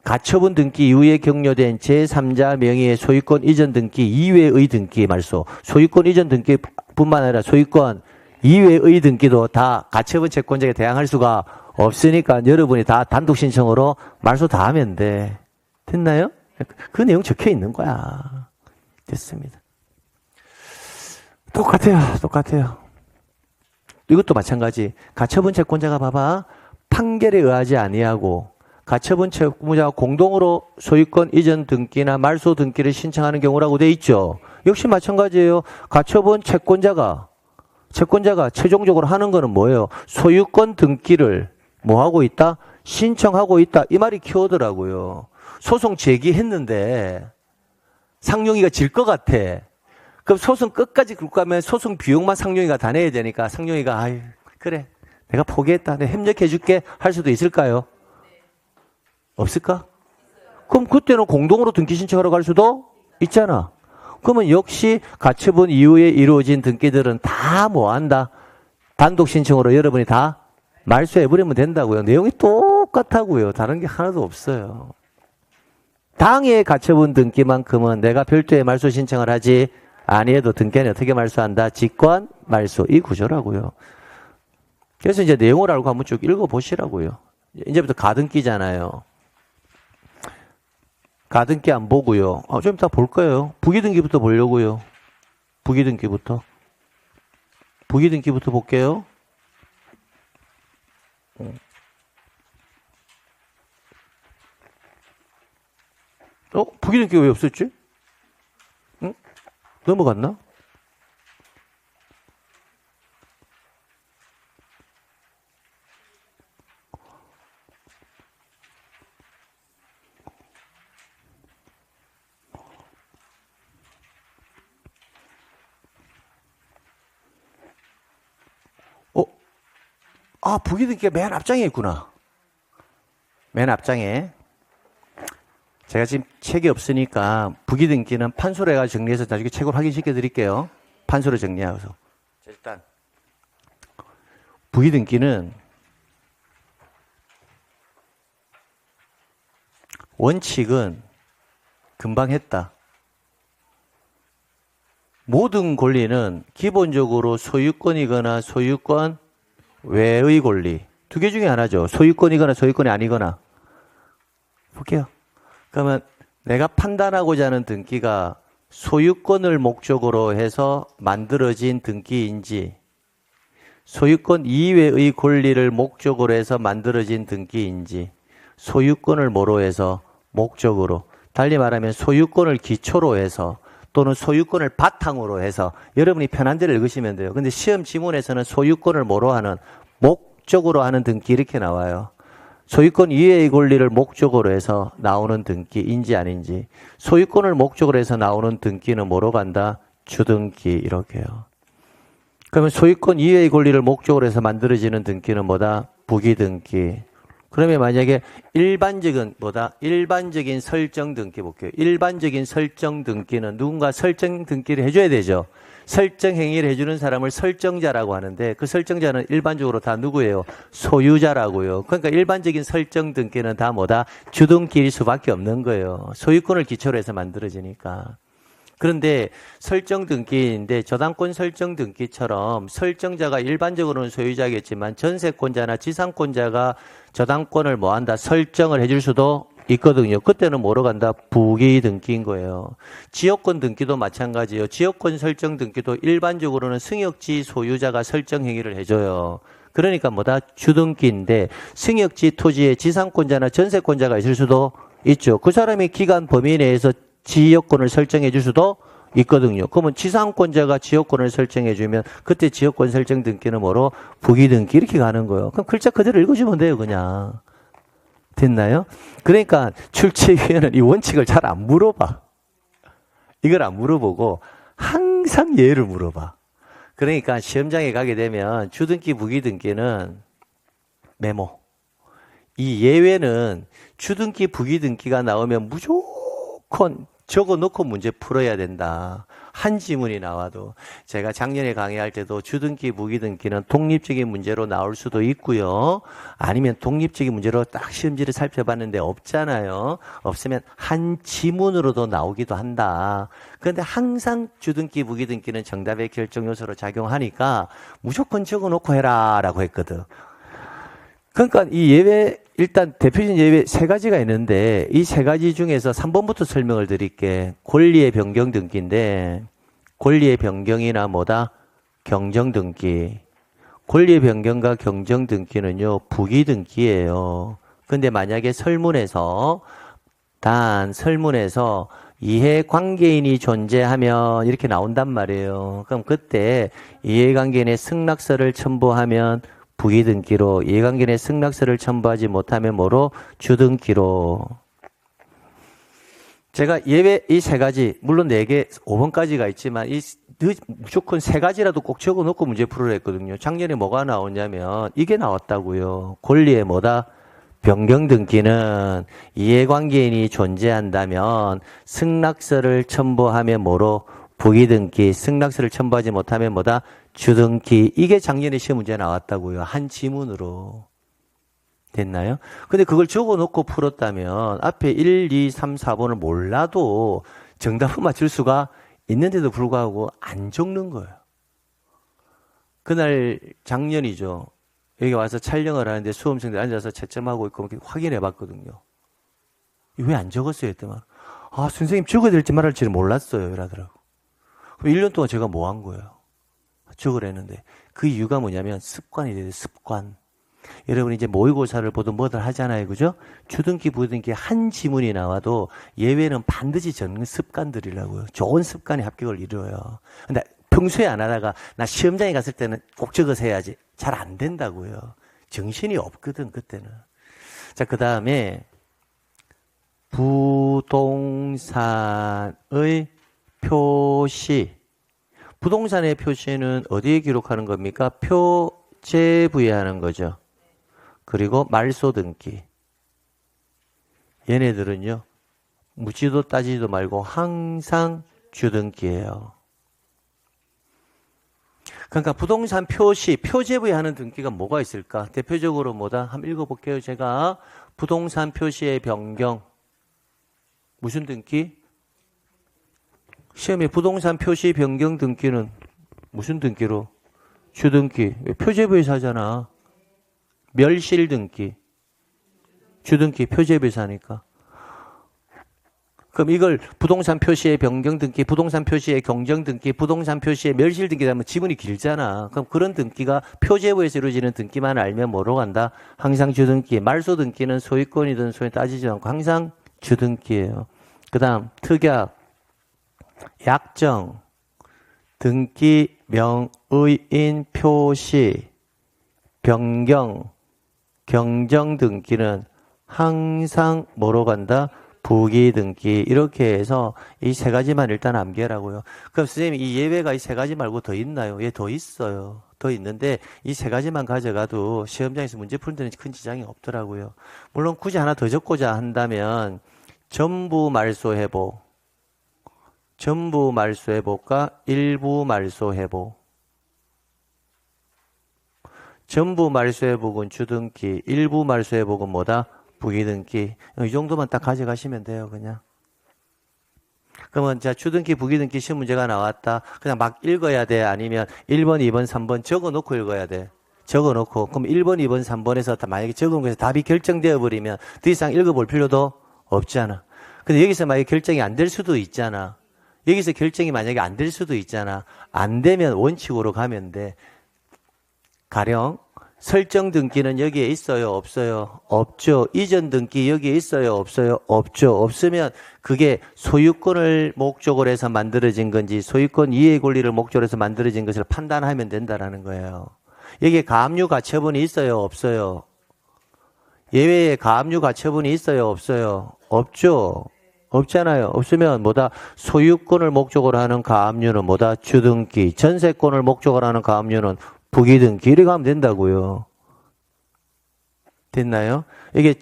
가처분 등기 이후에 격려된 제3자 명의의 소유권 이전 등기 이외의 등기 말소. 소유권 이전 등기뿐만 아니라 소유권 이외의 등기도 다 가처분 채권자에게 대항할 수가 없으니까 여러분이 다 단독 신청으로 말소 다 하면 돼. 됐나요? 그 내용 적혀 있는 거야. 됐습니다. 똑같아요. 이것도 마찬가지. 가처분 채권자가 봐봐. 판결에 의하지 아니하고 가처분 채권자가 공동으로 소유권 이전 등기나 말소 등기를 신청하는 경우라고 돼 있죠. 역시 마찬가지예요. 가처분 채권자가 최종적으로 하는 거는 뭐예요? 소유권 등기를 뭐 하고 있다? 신청하고 있다. 이 말이 키워드라고요. 소송 제기했는데 상용이가 질 것 같아. 그럼 소송 끝까지 굴 거면 소송 비용만 상용이가 다 내야 되니까 상용이가 그래 내가 포기했다. 내가 협력해 줄게 할 수도 있을까요? 없을까? 그럼 그때는 공동으로 등기 신청하러 갈 수도 있잖아. 그러면 역시 가처분 이후에 이루어진 등기들은 다 뭐 한다? 단독 신청으로 여러분이 다 말소해버리면 된다고요. 내용이 똑같다고요. 다른 게 하나도 없어요. 당의 가처분 등기만큼은 내가 별도의 말소 신청을 하지 아니해도 등기관이 어떻게 말소한다? 직권 말소. 이 구조라고요. 그래서 이제 내용을 알고 한번 쭉 읽어보시라고요. 이제부터 가등기잖아요. 가등기 안 보고요. 좀 이따 볼 거예요. 부기등기부터 보려고요. 부기등기부터 볼게요. 부기등기 왜 없었지? 응? 넘어갔나? 부기등기가 맨 앞장에 있구나. 맨 앞장에. 제가 지금 책이 없으니까 부기등기는 판소로 해가지고 정리해서 나중에 책으로 확인시켜 드릴게요. 판소로 정리하고서. 일단 부기등기는 원칙은 금방 했다. 모든 권리는 기본적으로 소유권이거나 소유권 외의 권리. 두 개 중에 하나죠. 소유권이거나 소유권이 아니거나. 볼게요. 그러면 내가 판단하고자 하는 등기가 소유권을 목적으로 해서 만들어진 등기인지 소유권 이외의 권리를 목적으로 해서 만들어진 등기인지 소유권을 뭐로 해서 목적으로 달리 말하면 소유권을 기초로 해서 또는 소유권을 바탕으로 해서 여러분이 편한 대로 읽으시면 돼요. 근데 시험 지문에서는 소유권을 뭐로 하는 목적으로 하는 등기 이렇게 나와요. 소유권 이외의 권리를 목적으로 해서 나오는 등기인지 아닌지 소유권을 목적으로 해서 나오는 등기는 뭐로 간다? 주등기 이렇게요. 그러면 소유권 이외의 권리를 목적으로 해서 만들어지는 등기는 뭐다? 부기등기. 그러면 만약에 일반적인 일반적인 설정 등기 볼게요. 일반적인 설정 등기는 누군가 설정 등기를 해줘야 되죠. 설정 행위를 해주는 사람을 설정자라고 하는데 그 설정자는 일반적으로 다 누구예요? 소유자라고요. 그러니까 일반적인 설정 등기는 다 뭐다? 주등기일 수밖에 없는 거예요. 소유권을 기초로 해서 만들어지니까. 그런데 설정 등기인데 저당권 설정 등기처럼 설정자가 일반적으로는 소유자겠지만 전세권자나 지상권자가 저당권을 뭐한다? 설정을 해줄 수도 있거든요. 그때는 뭐로 간다? 부기 등기인 거예요. 지역권 등기도 마찬가지예요. 지역권 설정 등기도 일반적으로는 승역지 소유자가 설정 행위를 해줘요. 그러니까 뭐다? 주등기인데 승역지 토지에 지상권자나 전세권자가 있을 수도 있죠. 그 사람이 기간 범위 내에서 지역권을 설정해 줄 수도 있거든요. 그러면 지상권자가 지역권을 설정해 주면 그때 지역권 설정 등기는 뭐로? 부기 등기 이렇게 가는 거예요. 그럼 글자 그대로 읽으시면 돼요, 그냥. 됐나요? 그러니까 출제위원은 이 원칙을 잘 안 물어봐. 이걸 안 물어보고 항상 예를 물어봐. 그러니까 시험장에 가게 되면 주등기, 부기등기는 메모. 이 예외는 주등기, 부기등기가 나오면 무조건 적어놓고 문제 풀어야 된다. 한 지문이 나와도. 제가 작년에 강의할 때도 주등기, 부기등기는 독립적인 문제로 나올 수도 있고요. 아니면 독립적인 문제로 딱 시험지를 살펴봤는데 없잖아요. 없으면 한 지문으로도 나오기도 한다. 그런데 항상 주등기, 부기등기는 정답의 결정 요소로 작용하니까 무조건 적어놓고 해라 라고 했거든. 그러니까 이 예외, 일단 대표적인 예외 세 가지가 있는데 이 세 가지 중에서 3번부터 설명을 드릴게. 권리의 변경 등기인데 권리의 변경이나 뭐다? 경정 등기. 권리의 변경과 경정 등기는요, 부기 등기예요. 근데 만약에 설문에서 이해관계인이 존재하면 이렇게 나온단 말이에요. 그럼 그때 이해관계인의 승낙서를 첨부하면 부기등기로, 이해관계인의 승낙서를 첨부하지 못하면 뭐로? 주등기로. 제가 예외 이 세 가지, 물론 4개, 5번까지가 있지만 무조건 세 가지라도 꼭 적어놓고 문제 풀으라 했거든요. 작년에 뭐가 나왔냐면 이게 나왔다고요. 권리의 뭐다? 변경 등기는 이해관계인이 존재한다면 승낙서를 첨부하면 뭐로? 부기등기. 승낙서를 첨부하지 못하면 뭐다? 주등기. 이게 작년에 시험 문제 나왔다고요. 한 지문으로. 됐나요? 근데 그걸 적어놓고 풀었다면 앞에 1, 2, 3, 4번을 몰라도 정답을 맞출 수가 있는데도 불구하고 안 적는 거예요. 그날 작년이죠. 여기 와서 촬영을 하는데 수험생들 앉아서 채점하고 있고 확인해 봤거든요. 왜 안 적었어요? 했더니 선생님 적어야 될지 말할지를 몰랐어요. 이러더라고. 그럼 1년 동안 제가 뭐 한 거예요? 적으랬는데 그 이유가 뭐냐면 습관이 돼요. 습관. 여러분 이제 모의고사를 보든 뭐든 하잖아요. 그죠? 주등기, 부등기 한 지문이 나와도 예외는 반드시 적는 습관들이라고요. 좋은 습관이 합격을 이루어요. 근데 평소에 안 하다가 나 시험장에 갔을 때는 꼭 적어서 해야지. 잘 안 된다고요. 정신이 없거든 그때는. 자, 그 다음에 부동산의 표시. 부동산의 표시는 어디에 기록하는 겁니까? 표제부에 하는 거죠. 그리고 말소 등기. 얘네들은요, 묻지도 따지지도 말고 항상 주등기예요. 그러니까 부동산 표시, 표제부에 하는 등기가 뭐가 있을까? 대표적으로 뭐다? 한번 읽어볼게요. 제가 부동산 표시의 변경. 무슨 등기? 시험에 부동산 표시 변경 등기는 무슨 등기로? 주등기. 표제부에서 하잖아. 멸실 등기. 주등기 표제부에서 하니까. 그럼 이걸 부동산 표시의 변경 등기, 부동산 표시의 경정 등기, 부동산 표시의 멸실 등기 하면 지문이 길잖아. 그럼 그런 등기가 표제부에서 이루어지는 등기만 알면 뭐로 간다? 항상 주등기. 말소 등기는 소유권이든 소유 따지지 않고 항상 주등기예요. 그 다음 특약, 약정, 등기, 명의인 표시, 변경, 경정 등기는 항상 뭐로 간다? 부기 등기. 이렇게 해서 이 세 가지만 일단 암기하라고요. 그럼 선생님 이 예외가 이 세 가지 말고 더 있나요? 예, 더 있어요. 더 있는데 이 세 가지만 가져가도 시험장에서 문제 푸는 데는 큰 지장이 없더라고요. 물론 굳이 하나 더 적고자 한다면 전부 말소 회복, 전부 말소 회복과 일부 말소 회복. 전부 말소 회복은 주등기, 일부 말소 회복은 뭐다? 부기등기. 이 정도만 딱 가져가시면 돼요, 그냥. 그러면 자, 주등기, 부기등기 시험 문제가 나왔다. 그냥 막 읽어야 돼? 아니면 1번, 2번, 3번 적어 놓고 읽어야 돼? 적어 놓고. 그럼 1번, 2번, 3번에서 만약에 적은 것에서 답이 결정되어 버리면 더 이상 읽어볼 필요도 없잖아. 근데 여기서 만약에 결정이 안 될 수도 있잖아. 여기서 결정이 만약에 안 될 수도 있잖아. 안 되면 원칙으로 가면 돼. 가령 설정 등기는 여기에 있어요? 없어요? 없죠. 이전 등기 여기에 있어요? 없어요? 없죠. 없으면 그게 소유권을 목적으로 해서 만들어진 건지 소유권 이해 권리를 목적으로 해서 만들어진 것을 판단하면 된다라는 거예요. 여기에 가압류 가처분이 있어요? 없어요? 예외에 가압류 가처분이 있어요? 없어요? 없죠. 없잖아요. 없으면 뭐다? 소유권을 목적으로 하는 가압류는 뭐다? 주등기. 전세권을 목적으로 하는 가압류는 부기등기. 이렇게 하면 된다고요. 됐나요? 이게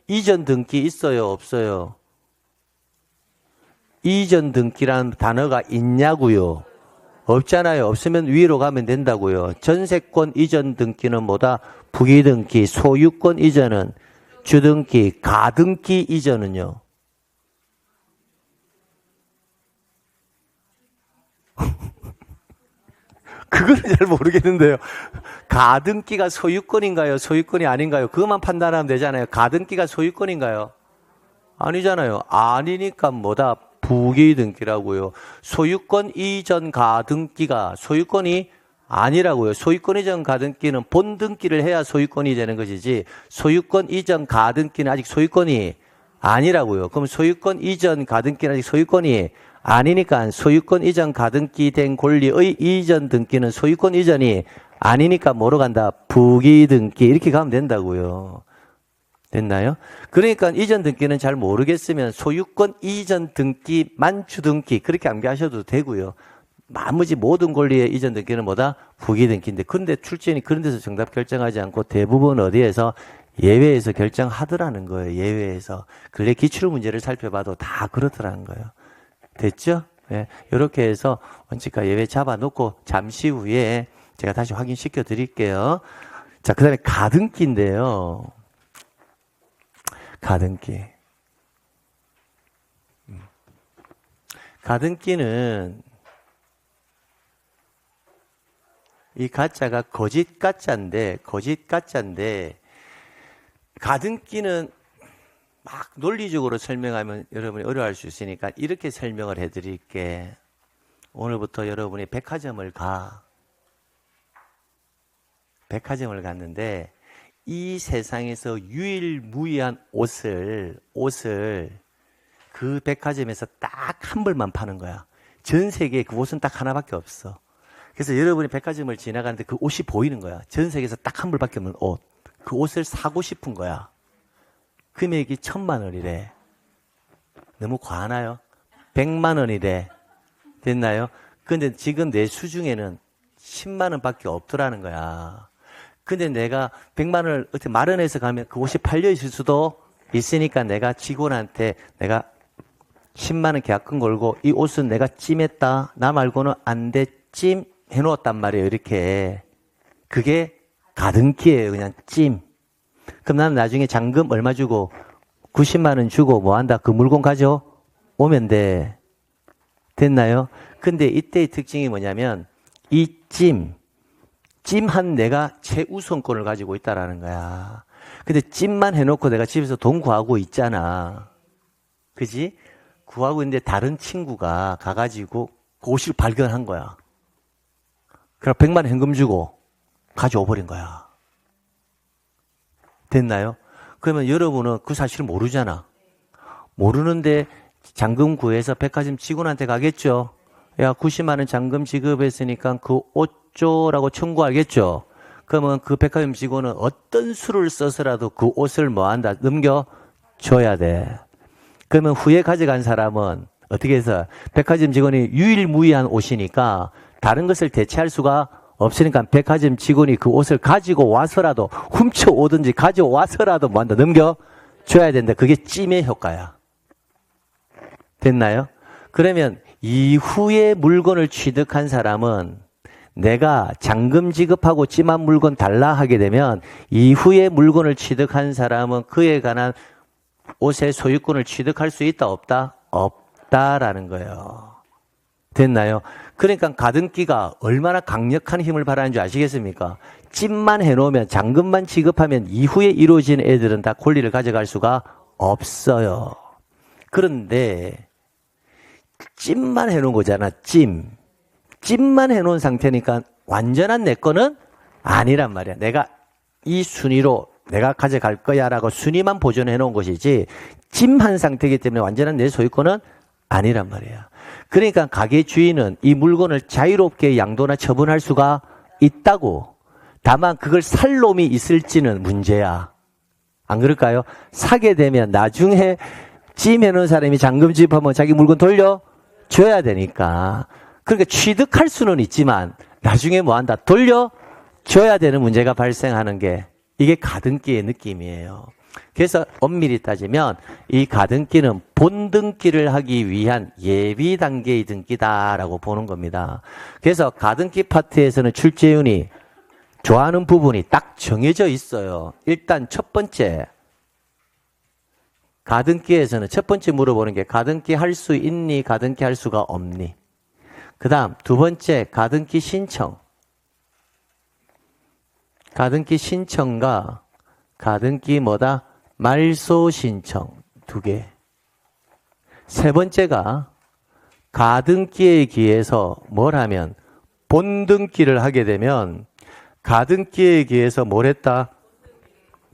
이전 등기 있어요? 없어요? 이전 등기라는 단어가 있냐고요? 없잖아요. 없으면 위로 가면 된다고요. 전세권 이전 등기는 뭐다? 부기등기. 소유권 이전은 주등기. 가등기 이전은요? 그거는 잘 모르겠는데요. 가등기가 소유권인가요? 소유권이 아닌가요? 그것만 판단하면 되잖아요. 가등기가 소유권인가요? 아니잖아요. 아니니까 뭐다? 부기등기라고요. 소유권 이전 가등기가 소유권이 아니라고요. 소유권 이전 가등기는 본등기를 해야 소유권이 되는 것이지 소유권 이전 가등기는 아직 소유권이 아니라고요. 그럼 소유권 이전 가등기는 아직 소유권이 아니니까 소유권 이전 가등기 된 권리의 이전 등기는 소유권 이전이 아니니까 뭐로 간다? 부기등기. 이렇게 가면 된다고요. 됐나요? 그러니까 이전 등기는 잘 모르겠으면 소유권 이전 등기만 주등기 그렇게 암기하셔도 되고요. 나머지 모든 권리의 이전 등기는 뭐다? 부기등기인데 근데 출제인이 그런 데서 정답 결정하지 않고 대부분 어디에서 예외에서 결정하더라는 거예요. 예외에서. 근래 기출 문제를 살펴봐도 다 그렇더라는 거예요. 됐죠? 예, 이렇게 해서 원칙과 예외 잡아놓고 잠시 후에 제가 다시 확인시켜 드릴게요. 자, 그 다음에 가등기인데요. 가등기. 가등기는 이 가짜가 거짓 가짜인데 가등기는 막 논리적으로 설명하면 여러분이 어려워할 수 있으니까 이렇게 설명을 해드릴게. 오늘부터 여러분이 백화점을 갔는데 이 세상에서 유일무이한 옷을 그 백화점에서 딱 한 벌만 파는 거야. 전 세계에 그 옷은 딱 하나밖에 없어. 그래서 여러분이 백화점을 지나가는데 그 옷이 보이는 거야. 전 세계에서 딱 한 벌밖에 없는 옷. 그 옷을 사고 싶은 거야. 금액이 1,000만 원이래. 너무 과하나요? 100만 원이래. 됐나요? 근데 지금 내 수중에는 10만 원밖에 없더라는 거야. 근데 내가 100만 원을 어떻게 마련해서 가면 그 옷이 팔려 있을 수도 있으니까 내가 직원한테 내가 10만 원 계약금 걸고 이 옷은 내가 찜했다. 나 말고는 안 돼. 찜 해놓았단 말이에요. 이렇게. 그게 가등기예요. 그냥 찜. 그럼 나는 나중에 잔금 얼마 주고 90만 원 주고 뭐 한다? 그 물건 가져오면 돼. 됐나요? 근데 이때의 특징이 뭐냐면 이 찜한 내가 최우선권을 가지고 있다라는 거야. 근데 찜만 해놓고 내가 집에서 돈 구하고 있잖아. 그지? 구하고 있는데 다른 친구가 가가지고 그 옷을 발견한 거야. 그럼 100만 원 현금 주고 가져오 버린 거야. 됐나요? 그러면 여러분은 그 사실을 모르잖아. 모르는데 잔금 구해서 백화점 직원한테 가겠죠. 야, 90만 원 잔금 지급했으니까 그 옷 줘라고 청구하겠죠. 그러면 그 백화점 직원은 어떤 수를 써서라도 그 옷을 뭐 한다? 넘겨줘야 돼. 그러면 후에 가져간 사람은 어떻게 해서 백화점 직원이 유일무이한 옷이니까 다른 것을 대체할 수가 없으니까 백화점 직원이 그 옷을 가지고 와서라도 훔쳐오든지 가져와서라도 뭐 한다? 넘겨줘야 된다. 그게 찜의 효과야. 됐나요? 그러면 이후에 물건을 취득한 사람은 내가 잔금 지급하고 찜한 물건 달라 하게 되면 이후에 물건을 취득한 사람은 그에 관한 옷의 소유권을 취득할 수 있다? 없다? 같다라는 거예요. 됐나요? 그러니까 가등기가 얼마나 강력한 힘을 발휘하는 줄 아시겠습니까? 찜만 해놓으면, 잔금만 지급하면 이후에 이루어진 애들은 다 권리를 가져갈 수가 없어요. 그런데 찜만 해놓은 거잖아. 찜만 해놓은 상태니까 완전한 내 거는 아니란 말이야. 내가 이 순위로 내가 가져갈 거야 라고 순위만 보존해 놓은 것이지 찜한 상태이기 때문에 완전한 내 소유권은 아니란 말이야. 그러니까 가게 주인은 이 물건을 자유롭게 양도나 처분할 수가 있다고. 다만 그걸 살 놈이 있을지는 문제야. 안 그럴까요? 사게 되면 나중에 찜해 놓은 사람이 잔금 지급하면 자기 물건 돌려줘야 되니까. 그러니까 취득할 수는 있지만 나중에 뭐 한다? 돌려줘야 되는 문제가 발생하는 게 이게 가등기의 느낌이에요. 그래서 엄밀히 따지면 이 가등기는 본등기를 하기 위한 예비 단계의 등기다라고 보는 겁니다. 그래서 가등기 파트에서는 출제윤이 좋아하는 부분이 딱 정해져 있어요. 일단 첫 번째, 가등기에서는 첫 번째 물어보는 게 가등기 할 수 있니? 가등기 할 수가 없니? 그 다음 두 번째, 가등기 신청. 가등기 신청과 가등기 뭐다? 말소 신청 두 개. 세 번째가 가등기에 기해서 뭘 하면 본등기를 하게 되면 가등기에 기해서 뭘 했다?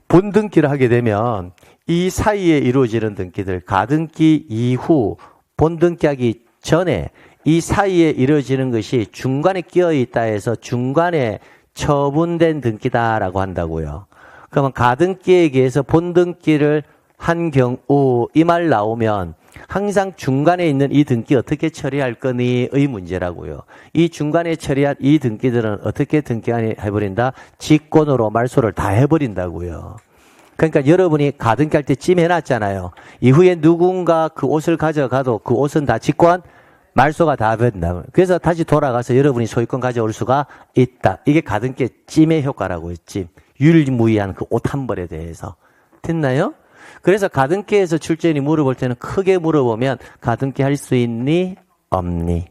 본등기를 하게 되면 이 사이에 이루어지는 등기들, 가등기 이후 본등기 하기 전에 이 사이에 이루어지는 것이 중간에 끼어 있다 해서 중간에 처분된 등기다라고 한다고요. 그러면 가등기에 의해서 본등기를 한 경우 이 말 나오면 항상 중간에 있는 이 등기 어떻게 처리할 거니의 문제라고요. 이 중간에 처리한 이 등기들은 어떻게 등기해버린다? 직권으로 말소를 다 해버린다고요. 그러니까 여러분이 가등기 할 때 찜해놨잖아요. 이후에 누군가 그 옷을 가져가도 그 옷은 다 직권 말소가 다 된다. 그래서 다시 돌아가서 여러분이 소유권 가져올 수가 있다. 이게 가등기의 찜의 효과라고요. 찜. 유일무이한 그 옷 한 벌에 대해서. 됐나요? 그래서 가등기에서 출제인이 물어볼 때는 크게 물어보면 가등기 할 수 있니? 없니?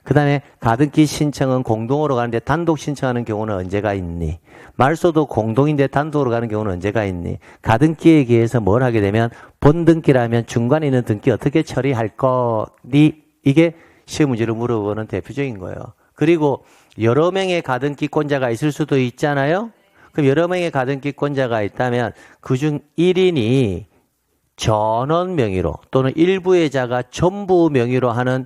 그 다음에 가등기 신청은 공동으로 가는데 단독 신청하는 경우는 언제가 있니? 말소도 공동인데 단독으로 가는 경우는 언제가 있니? 가등기에 의해서 뭘 하게 되면 본등기라면 중간에 있는 등기 어떻게 처리할 거니? 이게 시험 문제로 물어보는 대표적인 거예요. 그리고 여러 명의 가등기권자가 있을 수도 있잖아요. 그럼 여러 명의 가등기권자가 있다면 그중 1인이 전원 명의로 또는 일부의 자가 전부 명의로 하는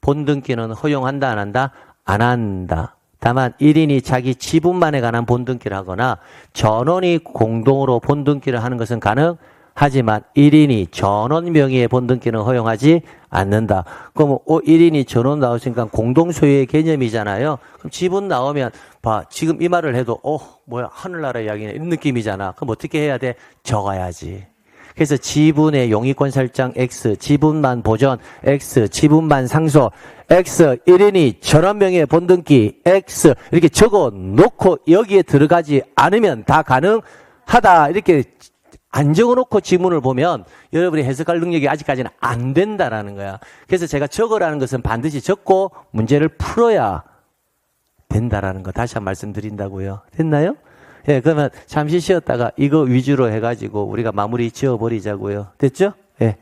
본등기는 허용한다 안 한다? 안 한다. 다만 1인이 자기 지분만에 관한 본등기를 하거나 전원이 공동으로 본등기를 하는 것은 가능하지만 1인이 전원 명의의 본등기는 허용하지 않는다. 그럼 1인이 전원 나오시니까 공동소유의 개념이잖아요. 그럼 지분 나오면 봐. 지금 이 말을 해도 뭐야 하늘나라 이야기네 이런 느낌이잖아. 그럼 어떻게 해야 돼? 적어야지. 그래서 지분의 용의권 설정 X, 지분만 보존 X, 지분만 상속 X, 1인이 전원 명의의 본등기 X 이렇게 적어 놓고 여기에 들어가지 않으면 다 가능하다. 이렇게 안 적어놓고 지문을 보면 여러분이 해석할 능력이 아직까지는 안 된다라는 거야. 그래서 제가 적으라는 것은 반드시 적고 문제를 풀어야 된다라는 거 다시 한 번 말씀드린다고요. 됐나요? 예, 그러면 잠시 쉬었다가 이거 위주로 해가지고 우리가 마무리 지어버리자고요. 됐죠? 예.